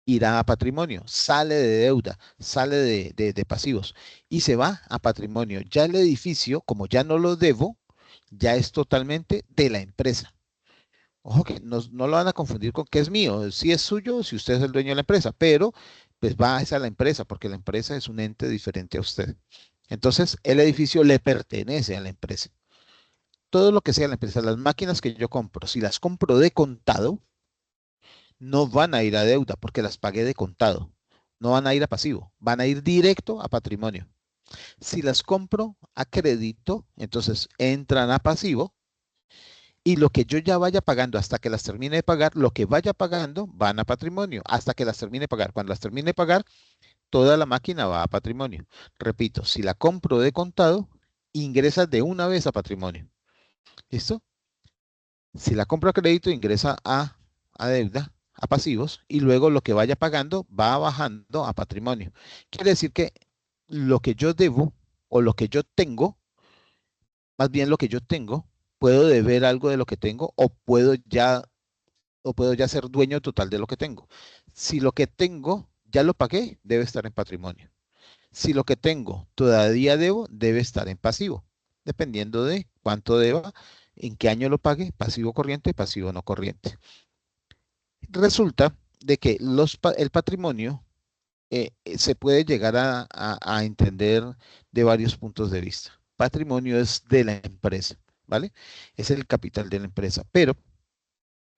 irá a patrimonio, sale de deuda, sale de pasivos y se va a patrimonio. Ya el edificio, como ya no lo debo, ya es totalmente de la empresa. Ojo que no lo van a confundir con que es mío. Si es suyo, si usted es el dueño de la empresa, pero pues va a la empresa porque la empresa es un ente diferente a usted. Entonces, el edificio le pertenece a la empresa. Todo lo que sea la empresa, las máquinas que yo compro, si las compro de contado, no van a ir a deuda porque las pagué de contado. No van a ir a pasivo, van a ir directo a patrimonio. Si las compro a crédito, entonces entran a pasivo y lo que yo ya vaya pagando hasta que las termine de pagar, lo que vaya pagando van a patrimonio hasta que las termine de pagar. Cuando las termine de pagar, toda la máquina va a patrimonio. Repito, si la compro de contado, ingresa de una vez a patrimonio. ¿Listo? Si la compro a crédito, ingresa a deuda, a pasivos, y luego lo que vaya pagando va bajando a patrimonio. Quiere decir que lo que yo debo o lo que yo tengo, más bien lo que yo tengo, puedo deber algo de lo que tengo o puedo ya ser dueño total de lo que tengo. Si lo que tengo ya lo pagué, debe estar en patrimonio. Si lo que tengo todavía debo, debe estar en pasivo, dependiendo de cuánto deba, en qué año lo pague, pasivo corriente, pasivo no corriente. Resulta de que el patrimonio se puede llegar a entender de varios puntos de vista. Patrimonio es de la empresa. ¿vale? Es el capital de la empresa. Pero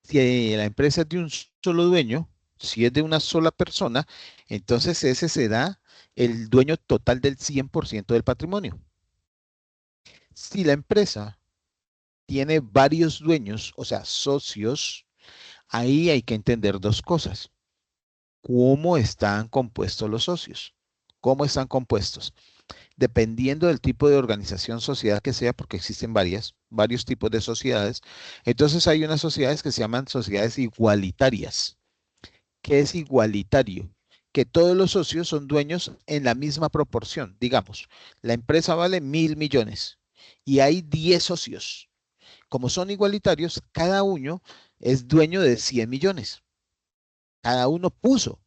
si la empresa es de un solo dueño, si es de una sola persona, entonces ese será el dueño total del 100% del patrimonio. Si la empresa tiene varios dueños, o sea, socios, ahí hay que entender dos cosas. ¿Cómo están compuestos los socios? ¿Cómo están compuestos? Dependiendo del tipo de organización, sociedad que sea, porque existen varios tipos de sociedades, entonces hay unas sociedades que se llaman sociedades igualitarias. ¿Qué es igualitario? Que todos los socios son dueños en la misma proporción. Digamos, la empresa vale 1.000 millones y hay 10 socios. Como son igualitarios, cada uno es dueño de 100 millones. Cada uno puso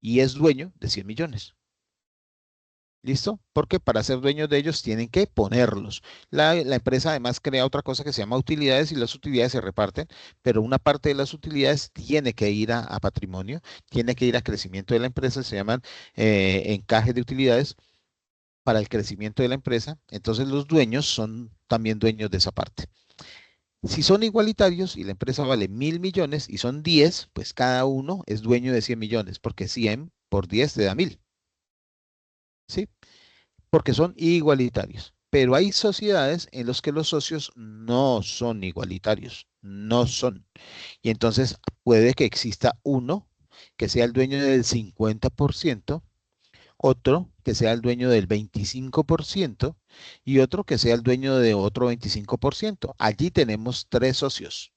y es dueño de 100 millones. ¿Listo? Porque para ser dueños de ellos tienen que ponerlos. La empresa además crea otra cosa que se llama utilidades y las utilidades se reparten, pero una parte de las utilidades tiene que ir a patrimonio, tiene que ir a crecimiento de la empresa, se llaman encajes de utilidades para el crecimiento de la empresa. Entonces los dueños son también dueños de esa parte. Si son igualitarios y la empresa vale 1.000 millones y son 10, pues cada uno es dueño de 100 millones, porque 100 por 10 te da 1.000. ¿Sí? Porque son igualitarios. Pero hay sociedades en las que los socios no son igualitarios, no son. Y entonces puede que exista uno que sea el dueño del 50%, otro que sea el dueño del 25% y otro que sea el dueño de otro 25%. Allí tenemos tres socios.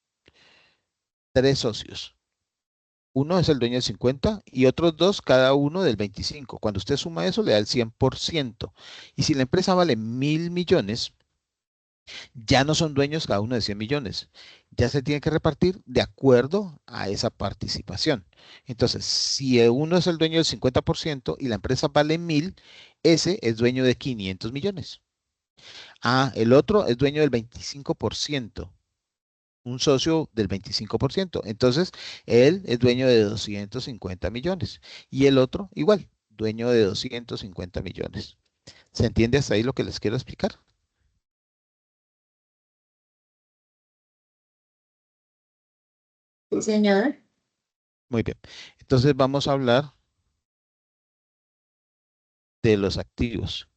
Tres socios. Uno es el dueño del 50 y otros dos, cada uno del 25. Cuando usted suma eso, le da el 100%. Y si la empresa vale 1.000 millones, ya no son dueños cada uno de 100 millones. Ya se tiene que repartir de acuerdo a esa participación. Entonces, si uno es el dueño del 50% y la empresa vale 1.000, ese es dueño de 500 millones. Ah, el otro es dueño del 25%. Un socio del 25%. Entonces, él es dueño de 250 millones. Y el otro, igual, dueño de 250 millones. ¿Se entiende hasta ahí lo que les quiero explicar? Sí, señor. Muy bien. Entonces, vamos a hablar de los activos.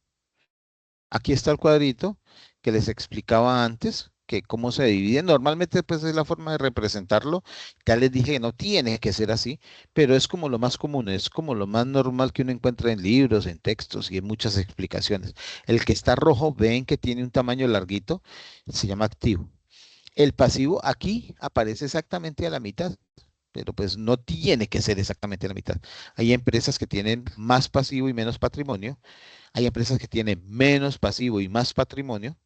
Aquí está el cuadrito que les explicaba antes, que cómo se divide. Normalmente, pues es la forma de representarlo. Ya les dije que no tiene que ser así, pero es como lo más común, es como lo más normal que uno encuentra en libros, en textos y en muchas explicaciones. El que está rojo, ven que tiene un tamaño larguito, se llama activo. El pasivo aquí aparece exactamente a la mitad, pero pues no tiene que ser exactamente a la mitad. Hay empresas que tienen más pasivo y menos patrimonio. Hay empresas que tienen menos pasivo y más patrimonio.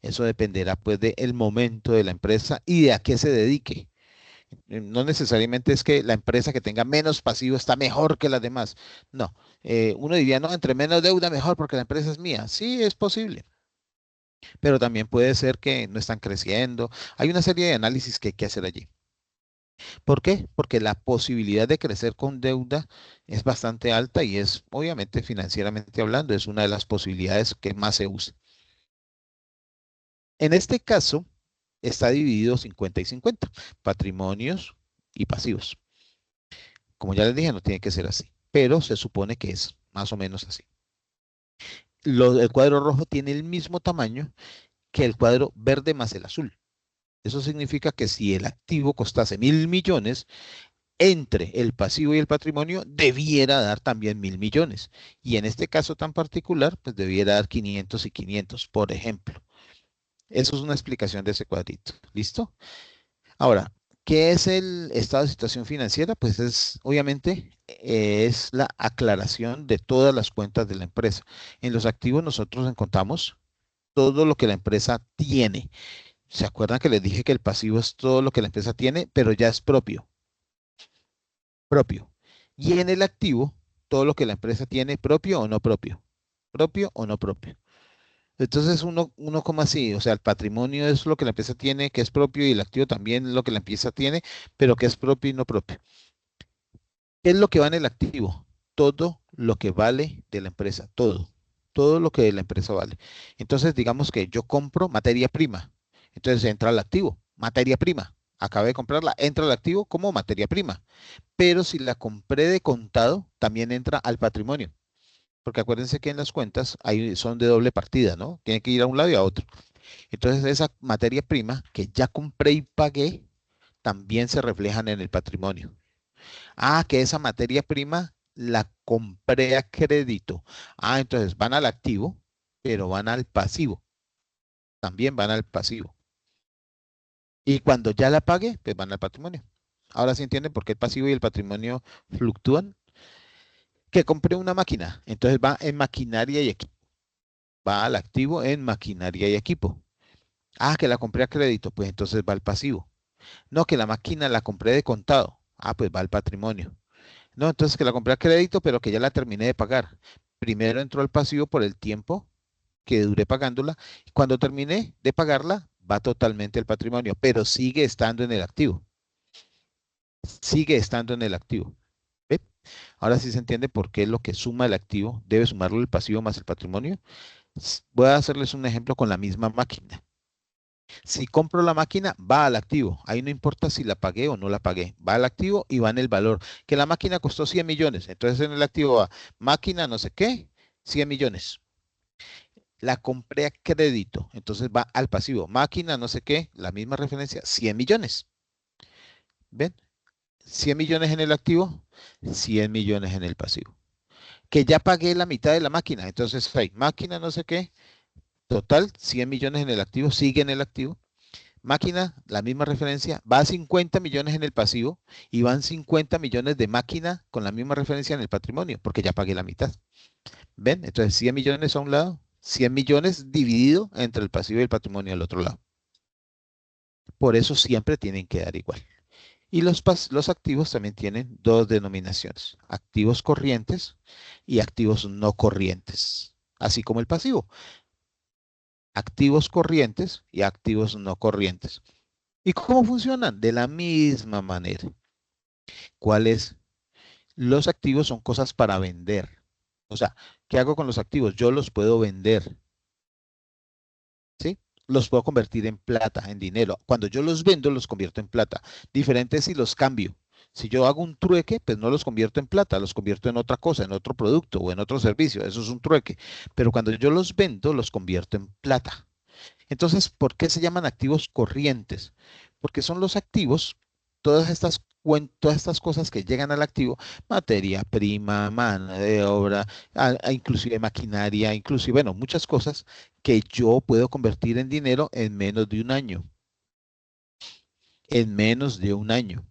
Eso dependerá pues del momento de la empresa y de a qué se dedique. No necesariamente es que la empresa que tenga menos pasivo está mejor que las demás. No, uno diría, no, entre menos deuda mejor porque la empresa es mía. Sí, es posible, pero también puede ser que no están creciendo. Hay una serie de análisis que hay que hacer allí. ¿Por qué? Porque la posibilidad de crecer con deuda es bastante alta y es, obviamente, financieramente hablando, es una de las posibilidades que más se usa. En este caso, está dividido 50 y 50, patrimonios y pasivos. Como ya les dije, no tiene que ser así, pero se supone que es más o menos así. El cuadro rojo tiene el mismo tamaño que el cuadro verde más el azul. Eso significa que si el activo costase 1.000 millones, entre el pasivo y el patrimonio debiera dar también 1.000 millones. Y en este caso tan particular, pues debiera dar 500 y 500, por ejemplo. Eso es una explicación de ese cuadrito. ¿Listo? Ahora, ¿qué es el estado de situación financiera? Pues es, obviamente, es la aclaración de todas las cuentas de la empresa. En los activos nosotros encontramos todo lo que la empresa tiene. ¿Se acuerdan que les dije que el pasivo es todo lo que la empresa tiene, pero ya es propio? Propio. Y en el activo, todo lo que la empresa tiene, propio o no propio. Propio o no propio. Entonces uno como así, o sea, el patrimonio es lo que la empresa tiene, que es propio, y el activo también es lo que la empresa tiene, pero que es propio y no propio. ¿Qué es lo que va en el activo? Todo lo que vale de la empresa, todo lo que de la empresa vale. Entonces, digamos que yo compro materia prima. Entonces entra al activo, materia prima. Acabé de comprarla, entra al activo como materia prima. Pero si la compré de contado, también entra al patrimonio. Porque acuérdense que en las cuentas son de doble partida, ¿no? Tiene que ir a un lado y a otro. Entonces esa materia prima que ya compré y pagué, también se reflejan en el patrimonio. Ah, que esa materia prima la compré a crédito. Ah, entonces van al activo, pero van al pasivo. También van al pasivo. Y cuando ya la pague, pues van al patrimonio. Ahora sí entienden por qué el pasivo y el patrimonio fluctúan. Que compré una máquina, entonces va en maquinaria y equipo. Va al activo en maquinaria y equipo. Ah, que la compré a crédito, pues entonces va al pasivo. No, que la máquina la compré de contado. Ah, pues va al patrimonio. No, entonces que la compré a crédito, pero que ya la terminé de pagar. Primero entró al pasivo por el tiempo que duré pagándola. Cuando terminé de pagarla, va totalmente al patrimonio, pero sigue estando en el activo. Sigue estando en el activo. ¿Ve? Ahora sí se entiende por qué lo que suma el activo debe sumarlo el pasivo más el patrimonio. Voy a hacerles un ejemplo con la misma máquina. Si compro la máquina, va al activo. Ahí no importa si la pagué o no la pagué. Va al activo y va en el valor. Que la máquina costó 100 millones. Entonces en el activo va máquina no sé qué, 100 millones. La compré a crédito. Entonces va al pasivo. Máquina no sé qué, la misma referencia, 100 millones. ¿Ven? 100 millones en el activo, 100 millones en el pasivo. Que ya pagué la mitad de la máquina. Entonces hay máquina no sé qué, total, 100 millones en el activo, sigue en el activo. Máquina, la misma referencia, va a 50 millones en el pasivo y van 50 millones de máquina con la misma referencia en el patrimonio, porque ya pagué la mitad. ¿Ven? Entonces 100 millones a un lado, 100 millones dividido entre el pasivo y el patrimonio al otro lado. Por eso siempre tienen que dar igual. Y los activos también tienen dos denominaciones, activos corrientes y activos no corrientes, así como el pasivo, activos corrientes y activos no corrientes. ¿Y cómo funcionan? De la misma manera. ¿Cuáles? Los activos son cosas para vender. O sea, ¿qué hago con los activos? Yo los puedo vender. ¿Sí? Los puedo convertir en plata, en dinero. Cuando yo los vendo, los convierto en plata. Diferente si los cambio. Si yo hago un trueque, pues no los convierto en plata, los convierto en otra cosa, en otro producto o en otro servicio. Eso es un trueque. Pero cuando yo los vendo, los convierto en plata. Entonces, ¿por qué se llaman activos corrientes? Porque son los activos, todas estas cosas que llegan al activo, materia prima, mano de obra, inclusive maquinaria, inclusive, bueno, muchas cosas que yo puedo convertir en dinero en menos de un año. En menos de un año.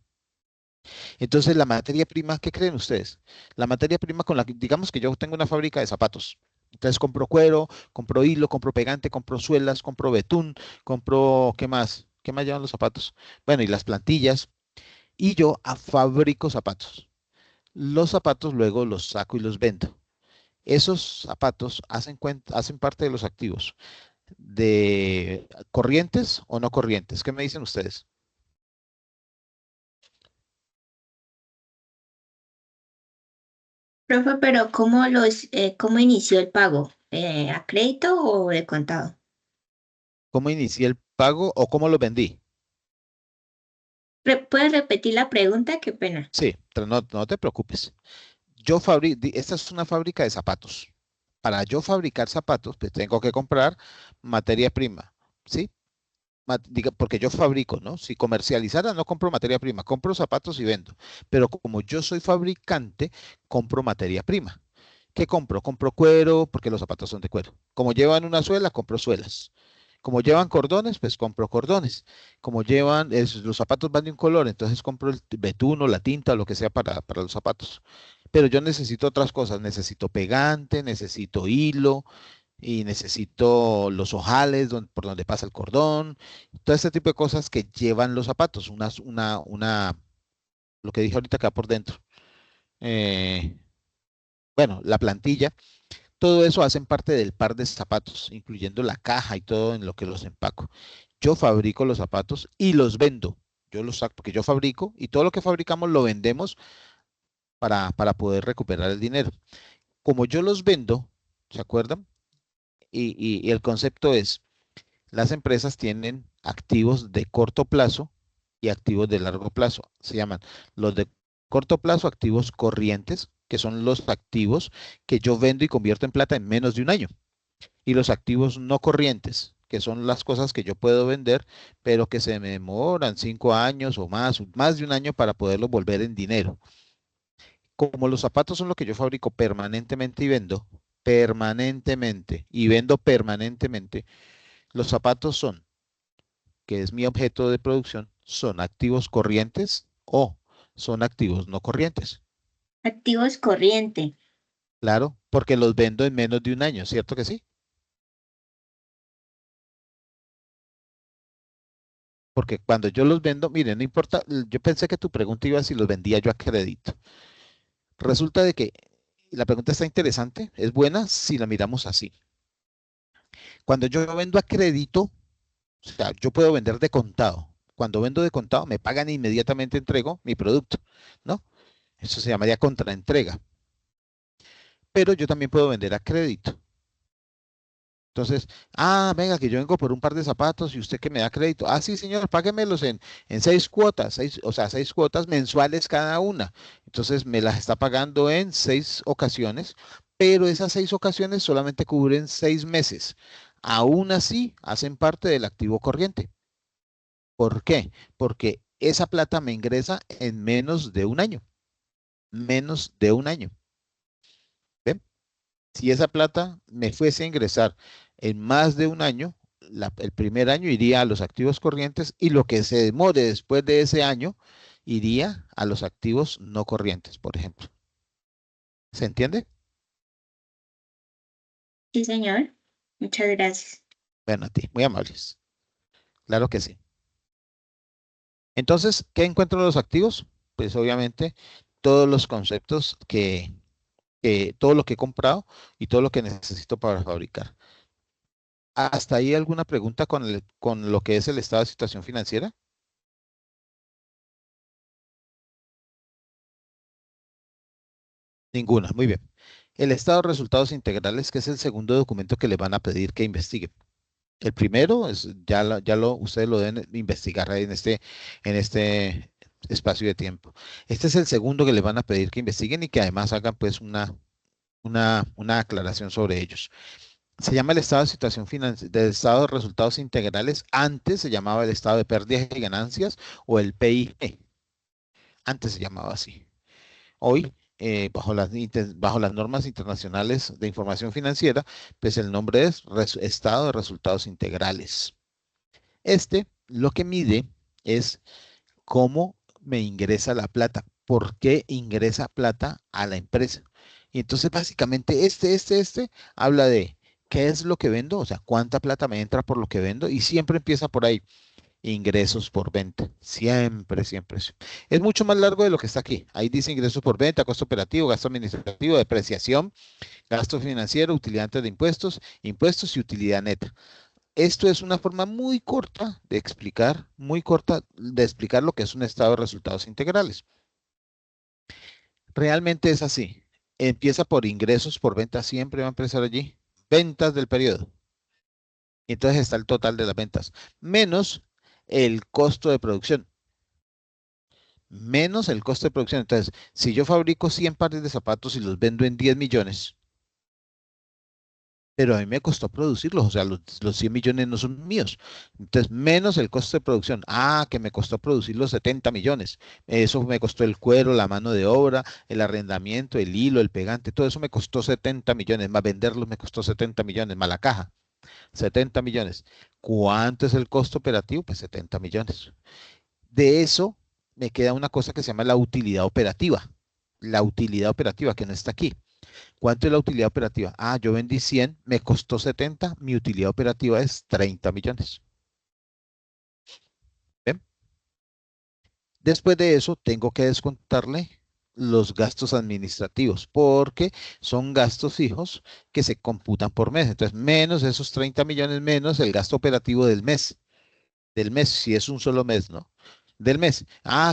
Entonces, la materia prima, ¿qué creen ustedes? La materia prima con la que, digamos que yo tengo una fábrica de zapatos. Entonces compro cuero, compro hilo, compro pegante, compro suelas, compro betún, compro, ¿qué más? ¿Qué más llevan los zapatos? Bueno, y las plantillas. Y yo fabrico zapatos. Los zapatos luego los saco y los vendo. Esos zapatos hacen parte de los activos de corrientes o no corrientes. ¿Qué me dicen ustedes? Profe, pero ¿cómo inició el pago? ¿A crédito o de contado? ¿Cómo inicié el pago o cómo lo vendí? ¿Puedes repetir la pregunta? Qué pena. Sí, pero no te preocupes. Esta es una fábrica de zapatos. Para yo fabricar zapatos, pues tengo que comprar materia prima, ¿sí? Porque yo fabrico, ¿no? Si comercializara, no compro materia prima, compro zapatos y vendo. Pero como yo soy fabricante, compro materia prima. ¿Qué compro? Compro cuero, porque los zapatos son de cuero. Como llevan una suela, compro suelas. Como llevan cordones, pues compro cordones. Como los zapatos van de un color, entonces compro el betún o la tinta, lo que sea para los zapatos. Pero yo necesito otras cosas, necesito pegante, necesito hilo y necesito los ojales por donde pasa el cordón, todo este tipo de cosas que llevan los zapatos, lo que dije ahorita acá por dentro. Eh, bueno, la plantilla, todo eso hacen parte del par de zapatos, incluyendo la caja y todo en lo que los empaco. Yo fabrico los zapatos y los vendo. Yo los saco porque yo fabrico y todo lo que fabricamos lo vendemos para poder recuperar el dinero. Como yo los vendo, ¿se acuerdan? Y el concepto es, las empresas tienen activos de corto plazo y activos de largo plazo. Se llaman los de corto plazo activos corrientes, que son los activos que yo vendo y convierto en plata en menos de un año. Y los activos no corrientes, que son las cosas que yo puedo vender, pero que se me demoran 5 años o más de un año para poderlos volver en dinero. Como los zapatos son lo que yo fabrico permanentemente y vendo permanentemente, los zapatos son, que es mi objeto de producción, son activos corrientes o son activos no corrientes. Activos corriente. Claro, porque los vendo en menos de un año, ¿cierto que sí? Porque cuando yo los vendo, miren, no importa, yo pensé que tu pregunta iba a si los vendía yo a crédito. Resulta de que la pregunta está interesante, es buena si la miramos así. Cuando yo vendo a crédito, o sea, yo puedo vender de contado. Cuando vendo de contado, me pagan e inmediatamente entrego mi producto, ¿no? Eso se llamaría contraentrega. Pero yo también puedo vender a crédito. Entonces, venga, que yo vengo por un par de zapatos y usted que me da crédito. Sí, señor, páguemelos en 6 cuotas, o sea, 6 cuotas mensuales cada una. Entonces, me las está pagando en 6 ocasiones, pero esas 6 ocasiones solamente cubren 6 meses. Aún así, hacen parte del activo corriente. ¿Por qué? Porque esa plata me ingresa en menos de un año. Menos de un año. ¿Ven? Si esa plata me fuese a ingresar en más de un año, el primer año iría a los activos corrientes y lo que se demore después de ese año iría a los activos no corrientes, por ejemplo. ¿Se entiende? Sí, señor. Muchas gracias. Bueno, a ti, muy amables. Claro que sí. Entonces, ¿qué encuentro en los activos? Pues obviamente todos los conceptos todo lo que he comprado y todo lo que necesito para fabricar. ¿Hasta ahí alguna pregunta con lo que es el estado de situación financiera? Ninguna, muy bien. El estado de resultados integrales, que es el segundo documento que le van a pedir que investigue. El primero es, ustedes lo deben investigar ahí en este espacio de tiempo. Este es el segundo que le van a pedir que investiguen y que además hagan pues una aclaración sobre ellos. Se llama el estado de situación financiera, del estado de resultados integrales. Antes se llamaba el estado de pérdidas y ganancias o el PIG. Antes se llamaba así. Hoy, bajo las normas internacionales de información financiera, pues el nombre es estado de resultados integrales. Lo que mide es cómo me ingresa la plata, por qué ingresa plata a la empresa. Y entonces básicamente habla de qué es lo que vendo, o sea, cuánta plata me entra por lo que vendo y siempre empieza por ahí, ingresos por venta, siempre, siempre. Es mucho más largo de lo que está aquí. Ahí dice ingresos por venta, costo operativo, gasto administrativo, depreciación, gasto financiero, utilidad antes de impuestos, impuestos y utilidad neta. Esto es una forma muy corta de explicar, lo que es un estado de resultados integrales. Realmente es así. Empieza por ingresos por venta, siempre va a empezar allí. Ventas del periodo. Y entonces está el total de las ventas, menos el costo de producción. Menos el costo de producción. Entonces, si yo fabrico 100 pares de zapatos y los vendo en 10 millones, pero a mí me costó producirlos, o sea, los 100 millones no son míos. Entonces, menos el costo de producción. Que me costó producir los 70 millones. Eso me costó el cuero, la mano de obra, el arrendamiento, el hilo, el pegante, todo eso me costó 70 millones, más venderlos me costó 70 millones, más la caja, 70 millones. ¿Cuánto es el costo operativo? Pues 70 millones. De eso me queda una cosa que se llama la utilidad operativa. La utilidad operativa que no está aquí. ¿Cuánto es la utilidad operativa? Yo vendí 100, me costó 70, mi utilidad operativa es 30 millones. ¿Ven? Después de eso, tengo que descontarle los gastos administrativos, porque son gastos fijos que se computan por mes. Entonces, menos esos 30 millones, menos el gasto operativo del mes. Del mes, si es un solo mes, ¿no? Del mes.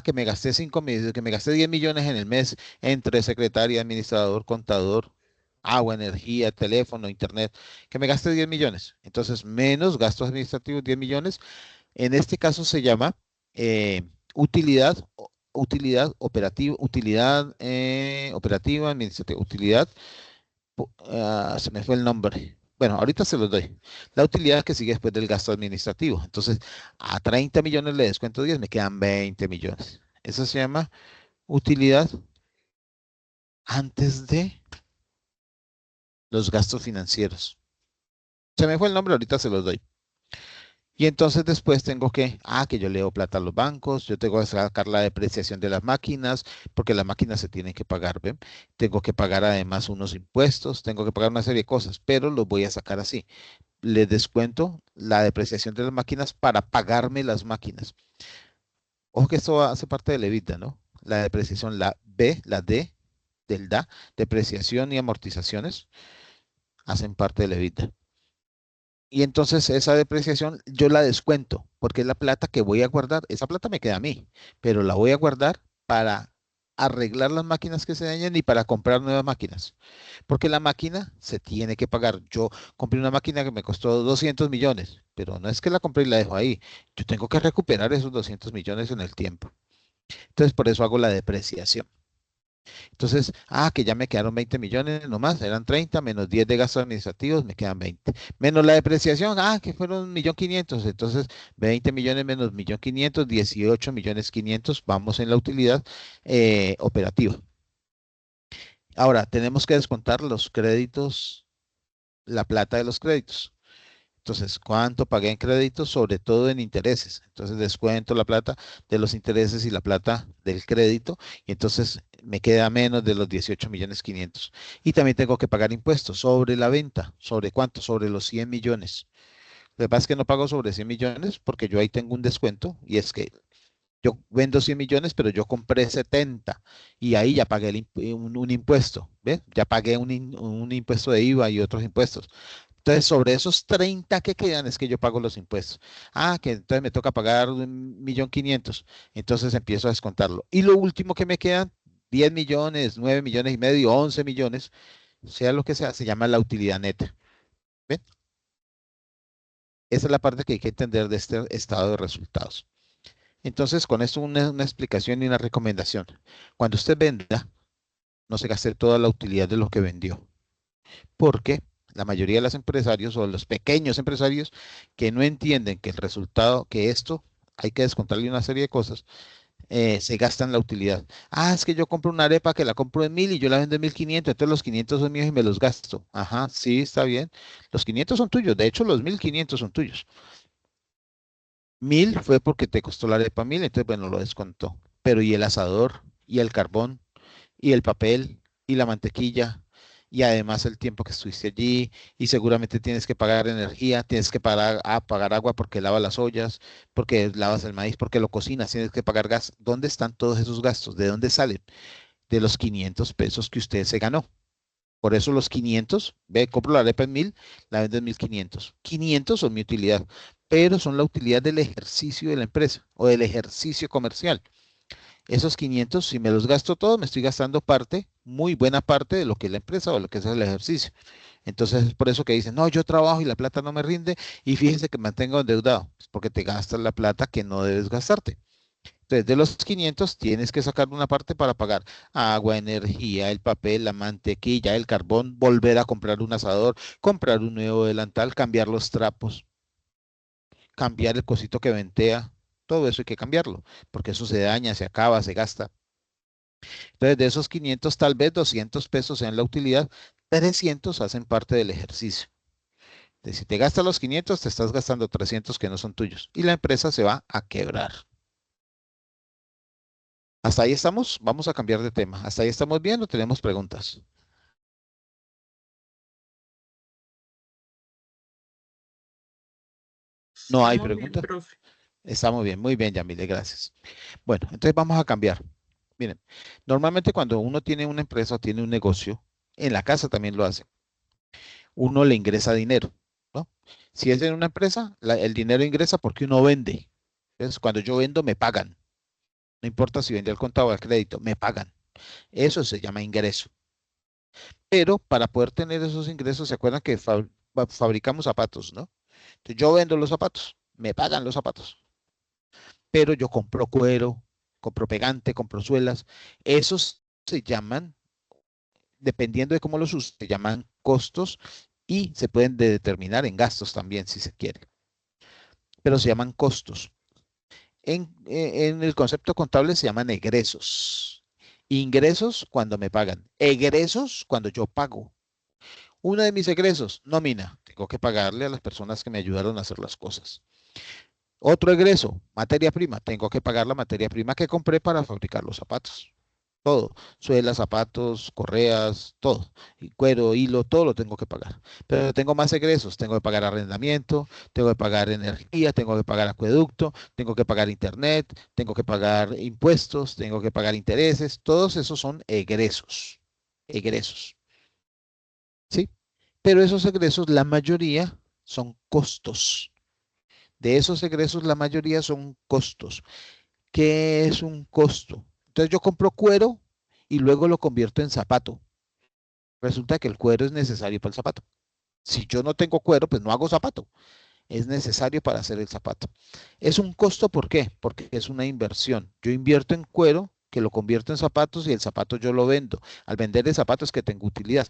Que me gasté 10 millones en el mes entre secretaria, administrador, contador, agua, energía, teléfono, internet, que me gaste 10 millones. Entonces, menos gastos administrativos, 10 millones, En este caso se llama utilidad, operativa, utilidad operativa, administrativa, utilidad, se me fue el nombre. Bueno, ahorita se los doy. La utilidad que sigue después del gasto administrativo. Entonces, a 30 millones le descuento 10, me quedan 20 millones. Eso se llama utilidad antes de los gastos financieros. Se me fue el nombre, ahorita se los doy. Y entonces después tengo que yo leo plata a los bancos, yo tengo que sacar la depreciación de las máquinas, porque las máquinas se tienen que pagar, ¿ven? Tengo que pagar además unos impuestos, tengo que pagar una serie de cosas, pero los voy a sacar así. Les descuento la depreciación de las máquinas para pagarme las máquinas. Ojo que esto hace parte de la EBITDA, ¿no? La depreciación, la B, la D, del DA, depreciación y amortizaciones, hacen parte de la EBITDA. Y entonces esa depreciación yo la descuento, porque es la plata que voy a guardar. Esa plata me queda a mí, pero la voy a guardar para arreglar las máquinas que se dañen y para comprar nuevas máquinas. Porque la máquina se tiene que pagar. Yo compré una máquina que me costó 200 millones, pero no es que la compré y la dejo ahí. Yo tengo que recuperar esos 200 millones en el tiempo. Entonces por eso hago la depreciación. Entonces, que ya me quedaron 20 millones nomás, eran 30 menos 10 de gastos administrativos, me quedan 20. Menos la depreciación, que fueron 1.500.000, entonces 20 millones menos 1.500.000, 18.500.000, vamos en la utilidad operativa. Ahora, tenemos que descontar los créditos, la plata de los créditos. Entonces, ¿cuánto pagué en créditos? Sobre todo en intereses. Entonces, descuento la plata de los intereses y la plata del crédito. Y entonces me queda menos de los 18.500.000. Y también tengo que pagar impuestos sobre la venta. ¿Sobre cuánto? Sobre los 100 millones. Lo que pasa es que no pago sobre 100 millones porque yo ahí tengo un descuento. Y es que yo vendo 100 millones, pero yo compré 70. Y ahí ya pagué un impuesto. ¿Ves? Ya pagué un impuesto de IVA y otros impuestos. Entonces, sobre esos 30 que quedan es que yo pago los impuestos. Que entonces me toca pagar 1.500.000. Entonces empiezo a descontarlo. Y lo último que me quedan, 10 millones, 9 millones y medio, 11 millones, sea lo que sea, se llama la utilidad neta. ¿Ven? Esa es la parte que hay que entender de este estado de resultados. Entonces, con esto una explicación y una recomendación. Cuando usted venda, no se gaste toda la utilidad de lo que vendió. Porque la mayoría de los empresarios o los pequeños empresarios que no entienden que el resultado, que esto hay que descontarle una serie de cosas, se gastan la utilidad. Es que yo compro una arepa que la compro en 1.000 y yo la vendo en 1.500, entonces los 500 son míos y me los gasto. Ajá, sí, está bien. Los 500 son tuyos, de hecho los 1.500 son tuyos. 1.000 fue porque te costó la arepa 1.000, entonces bueno, lo descontó. Pero ¿y el asador? ¿Y el carbón? ¿Y el papel? ¿Y la mantequilla? Y además el tiempo que estuviste allí, y seguramente tienes que pagar energía, tienes que pagar agua porque lavas las ollas, porque lavas el maíz, porque lo cocinas, tienes que pagar gas. ¿Dónde están todos esos gastos? ¿De dónde salen? De los 500 pesos que usted se ganó. Por eso los 500, compro la arepa en 1.000, la vendo en 1.500. 500 son mi utilidad, pero son la utilidad del ejercicio de la empresa o del ejercicio comercial. Esos 500, si me los gasto todos, me estoy gastando parte, muy buena parte de lo que es la empresa o lo que es el ejercicio. Entonces es por eso que dicen, no, yo trabajo y la plata no me rinde y fíjense que me mantengo endeudado. Es porque te gastas la plata que no debes gastarte. Entonces de los 500 tienes que sacar una parte para pagar agua, energía, el papel, la mantequilla, el carbón, volver a comprar un asador, comprar un nuevo delantal, cambiar los trapos, cambiar el cosito que ventea. Todo eso hay que cambiarlo, porque eso se daña, se acaba, se gasta. Entonces, de esos 500, tal vez 200 pesos sean la utilidad, 300 hacen parte del ejercicio. Entonces, si te gastas los 500, te estás gastando 300 que no son tuyos y la empresa se va a quebrar. ¿Hasta ahí estamos? Vamos a cambiar de tema. ¿Hasta ahí estamos bien o tenemos preguntas? No hay Estamos bien, preguntas. profe. Estamos bien, muy bien, Yamile, gracias. Bueno, entonces vamos a cambiar. Miren, normalmente cuando uno tiene una empresa o tiene un negocio, en la casa también lo hace, uno le ingresa dinero, ¿no? Si es en una empresa, el dinero ingresa porque uno vende. Entonces, cuando yo vendo, me pagan. No importa si vende al contado o al crédito, me pagan. Eso se llama ingreso. Pero para poder tener esos ingresos, ¿se acuerdan que fabricamos zapatos, no? Entonces, yo vendo los zapatos, me pagan los zapatos. pero yo compro cuero, compro pegante, compro suelas. Esos se llaman, dependiendo de cómo los use, se llaman costos y se pueden determinar en gastos también, si se quiere, pero se llaman costos. En el concepto contable se llaman egresos. Ingresos cuando me pagan. Egresos cuando yo pago. Uno de mis egresos, nómina. Tengo que pagarle a las personas que me ayudaron a hacer las cosas. Otro egreso, materia prima. Tengo que pagar la materia prima que compré para fabricar los zapatos. Todo. Suelas, zapatos, correas, todo. Y cuero, hilo, todo lo tengo que pagar. Pero tengo más egresos. Tengo que pagar arrendamiento, tengo que pagar energía, tengo que pagar acueducto, tengo que pagar internet, tengo que pagar impuestos, tengo que pagar intereses. Todos esos son egresos. Egresos. ¿Sí? Pero esos egresos, la mayoría son costos. De esos egresos, la mayoría son costos. ¿Qué es un costo? Entonces yo compro cuero y luego lo convierto en zapato. Resulta que el cuero es necesario para el zapato. Si yo no tengo cuero, pues no hago zapato. Es necesario para hacer el zapato. Es un costo, ¿por qué? Porque es una inversión. Yo invierto en cuero, que lo convierto en zapatos y el zapato yo lo vendo. Al vender el zapato es que tengo utilidad.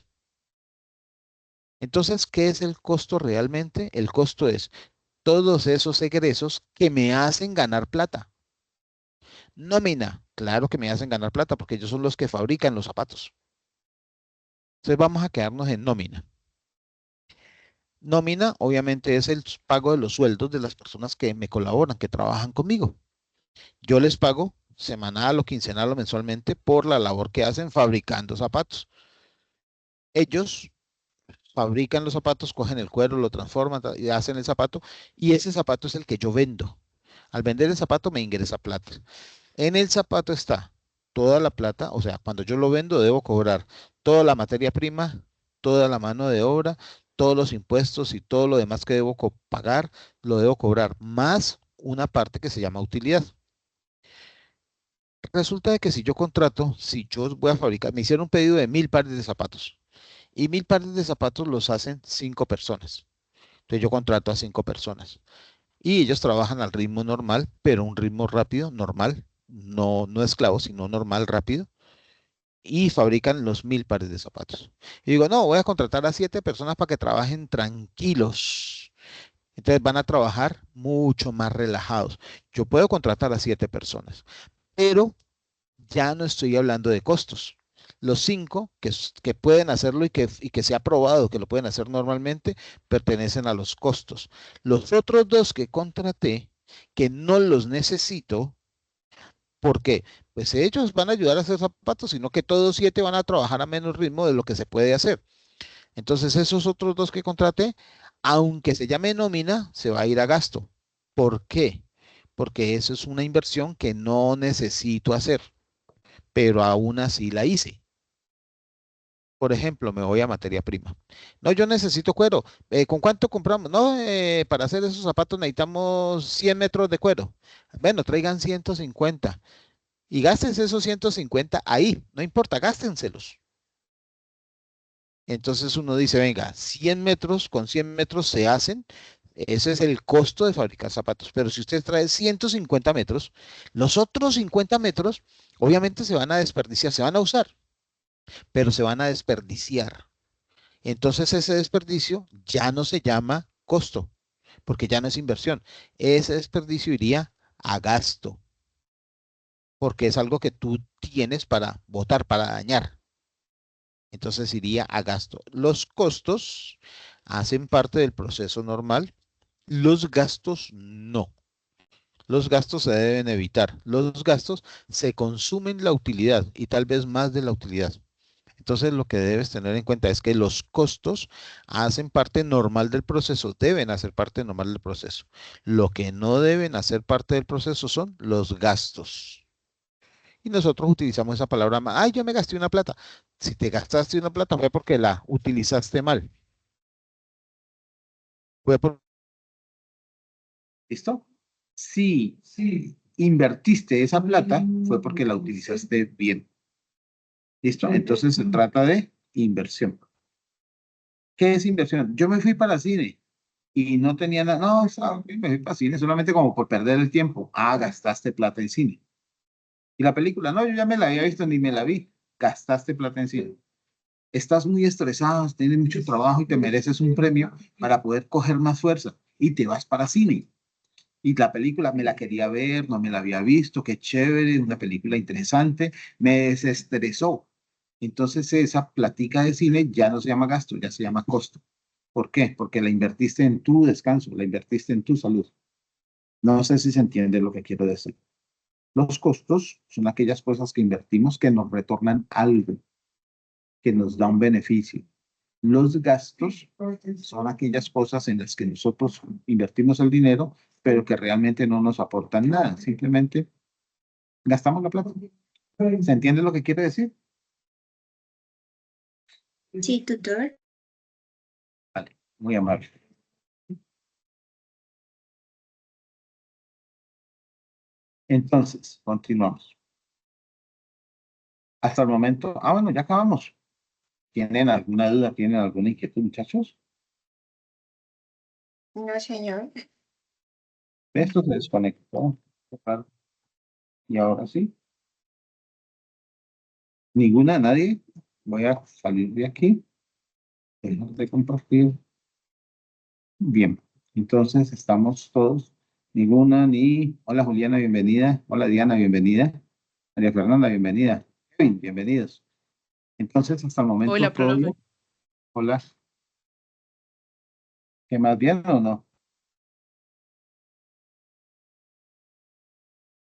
Entonces, ¿qué es el costo realmente? El costo es todos esos egresos que me hacen ganar plata. Nómina, claro que me hacen ganar plata porque ellos son los que fabrican los zapatos. Entonces vamos a quedarnos en nómina. Nómina, obviamente, es el pago de los sueldos de las personas que me colaboran, que trabajan conmigo. Yo les pago semanal o quincenal o mensualmente por la labor que hacen fabricando zapatos. Ellos fabrican los zapatos, cogen el cuero, lo transforman y hacen el zapato, y ese zapato es el que yo vendo. Al vender el zapato me ingresa plata. En el zapato está toda la plata, o sea, cuando yo lo vendo debo cobrar toda la materia prima, toda la mano de obra, todos los impuestos y todo lo demás que debo pagar, lo debo cobrar, más una parte que se llama utilidad. Resulta de que si yo contrato, si yo voy a fabricar, me hicieron un pedido de 1000 pares de zapatos y 1000 pares de zapatos los hacen 5 personas. Entonces yo contrato a 5 personas y ellos trabajan al ritmo normal, pero un ritmo rápido, normal, no esclavo, sino normal, rápido, y fabrican los 1000 pares de zapatos. Y digo, no, voy a contratar a 7 personas para que trabajen tranquilos. Entonces van a trabajar mucho más relajados. Yo puedo contratar a 7 personas, pero ya no estoy hablando de costos. Los 5 que pueden hacerlo y que se ha probado que lo pueden hacer normalmente, pertenecen a los costos. Los otros 2 que contraté, que no los necesito, porque pues ellos van a ayudar a hacer zapatos, sino que todos 7 van a trabajar a menos ritmo de lo que se puede hacer. Entonces esos otros 2 que contraté, aunque se llame nómina, se va a ir a gasto. ¿Por qué? Porque eso es una inversión que no necesito hacer, pero aún así la hice. Por ejemplo, me voy a materia prima. No, yo necesito cuero. ¿Con cuánto compramos? No, para hacer esos zapatos necesitamos 100 metros de cuero. Bueno, traigan 150 y gástense esos 150 ahí. No importa, gástenselos. Entonces uno dice, venga, 100 metros, con 100 metros se hacen. Ese es el costo de fabricar zapatos. Pero si usted trae 150 metros, los otros 50 metros obviamente se van a desperdiciar, se van a usar, pero se van a desperdiciar. Entonces ese desperdicio ya no se llama costo, porque ya no es inversión. Ese desperdicio iría a gasto, porque es algo que tú tienes para botar, para dañar. Entonces iría a gasto. Los costos hacen parte del proceso normal, los gastos no. Los gastos se deben evitar. Los gastos se consumen la utilidad y tal vez más de la utilidad. Entonces lo que debes tener en cuenta es que los costos hacen parte normal del proceso, deben hacer parte normal del proceso. Lo que no deben hacer parte del proceso son los gastos. Y nosotros utilizamos esa palabra, ay, yo me gasté una plata. Si te gastaste una plata fue porque la utilizaste mal. Fue por... ¿Listo? Si invertiste esa plata fue porque la utilizaste bien. ¿Listo? Entonces se trata de inversión. ¿Qué es inversión? Yo me fui para cine. y no tenía nada, no, estaba bien, me fui para cine solamente como por perder el tiempo. Ah, gastaste plata en cine. Y la película, no, yo ya me la había visto, ni me la vi. Gastaste plata en cine. Estás muy estresado, tienes mucho trabajo y te mereces un premio para poder coger más fuerza. Y te vas para cine. Y la película me la quería ver, no me la había visto, qué chévere, una película interesante, me desestresó. Entonces esa platica de cine ya no se llama gasto, ya se llama costo. ¿Por qué? Porque la invertiste en tu descanso, la invertiste en tu salud. No sé si se entiende lo que quiero decir. Los costos son aquellas cosas que invertimos que nos retornan algo, que nos da un beneficio. Los gastos son aquellas cosas en las que nosotros invertimos el dinero, pero que realmente no nos aportan nada. Simplemente gastamos la plata. ¿Se entiende lo que quiere decir? Sí, tutor. Vale, muy amable. Entonces, continuamos. Hasta el momento, bueno, ya acabamos. ¿Tienen alguna duda? ¿Tienen alguna inquietud, muchachos? No, señor. Esto se desconectó. Y ahora sí. Ninguna, nadie. Voy a salir de aquí. Dejar de compartir. Bien. Entonces estamos todos. Ninguna, ni. Hola Juliana, bienvenida. Hola Diana, bienvenida. María Fernanda, bienvenida. Kevin, bienvenidos. Entonces, hasta el momento Hola, todo profe. bien. Hola. ¿Qué más bien o no?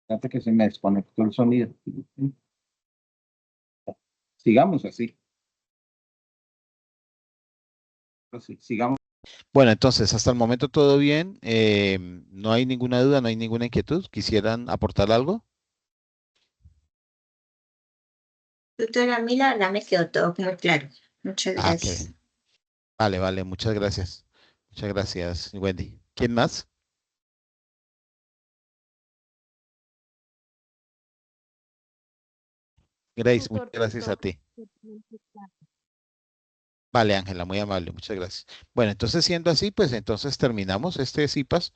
Fíjate que se me desconectó el sonido. Sigamos así. Así, sigamos. Bueno, entonces, hasta el momento todo bien. No hay ninguna duda, no hay ninguna inquietud. ¿Quisieran aportar algo? Tutora, a mí la verdad me quedó todo muy claro. Muchas Ah, qué gracias. bien. Vale, vale, muchas gracias. Muchas gracias, Wendy. ¿Quién más? Grace, muchas Tutor, gracias a perdón. ti. Vale, Ángela, muy amable, muchas gracias. Bueno, entonces siendo así, pues entonces terminamos este CIPAS.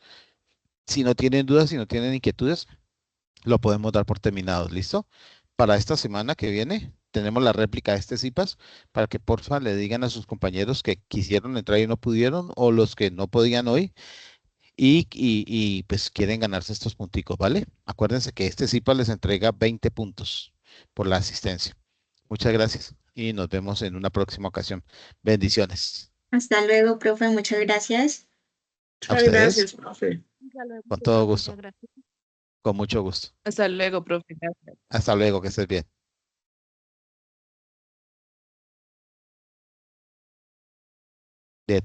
Si no tienen dudas, si no tienen inquietudes, lo podemos dar por terminados, ¿listo? Para esta semana que viene tenemos la réplica de este CIPAS para que porfa le digan a sus compañeros que quisieron entrar y no pudieron o los que no podían hoy y pues quieren ganarse estos punticos, ¿vale? Acuérdense que este CIPAS les entrega 20 puntos por la asistencia. Muchas gracias y nos vemos en una próxima ocasión. Bendiciones. Hasta luego, profe. Muchas gracias. A Muchas ustedes, gracias, profe. Hasta luego, con todo tutor, muchas gusto, gracias. con mucho gusto. Hasta luego, profe. Gracias. Hasta luego, que estés bien.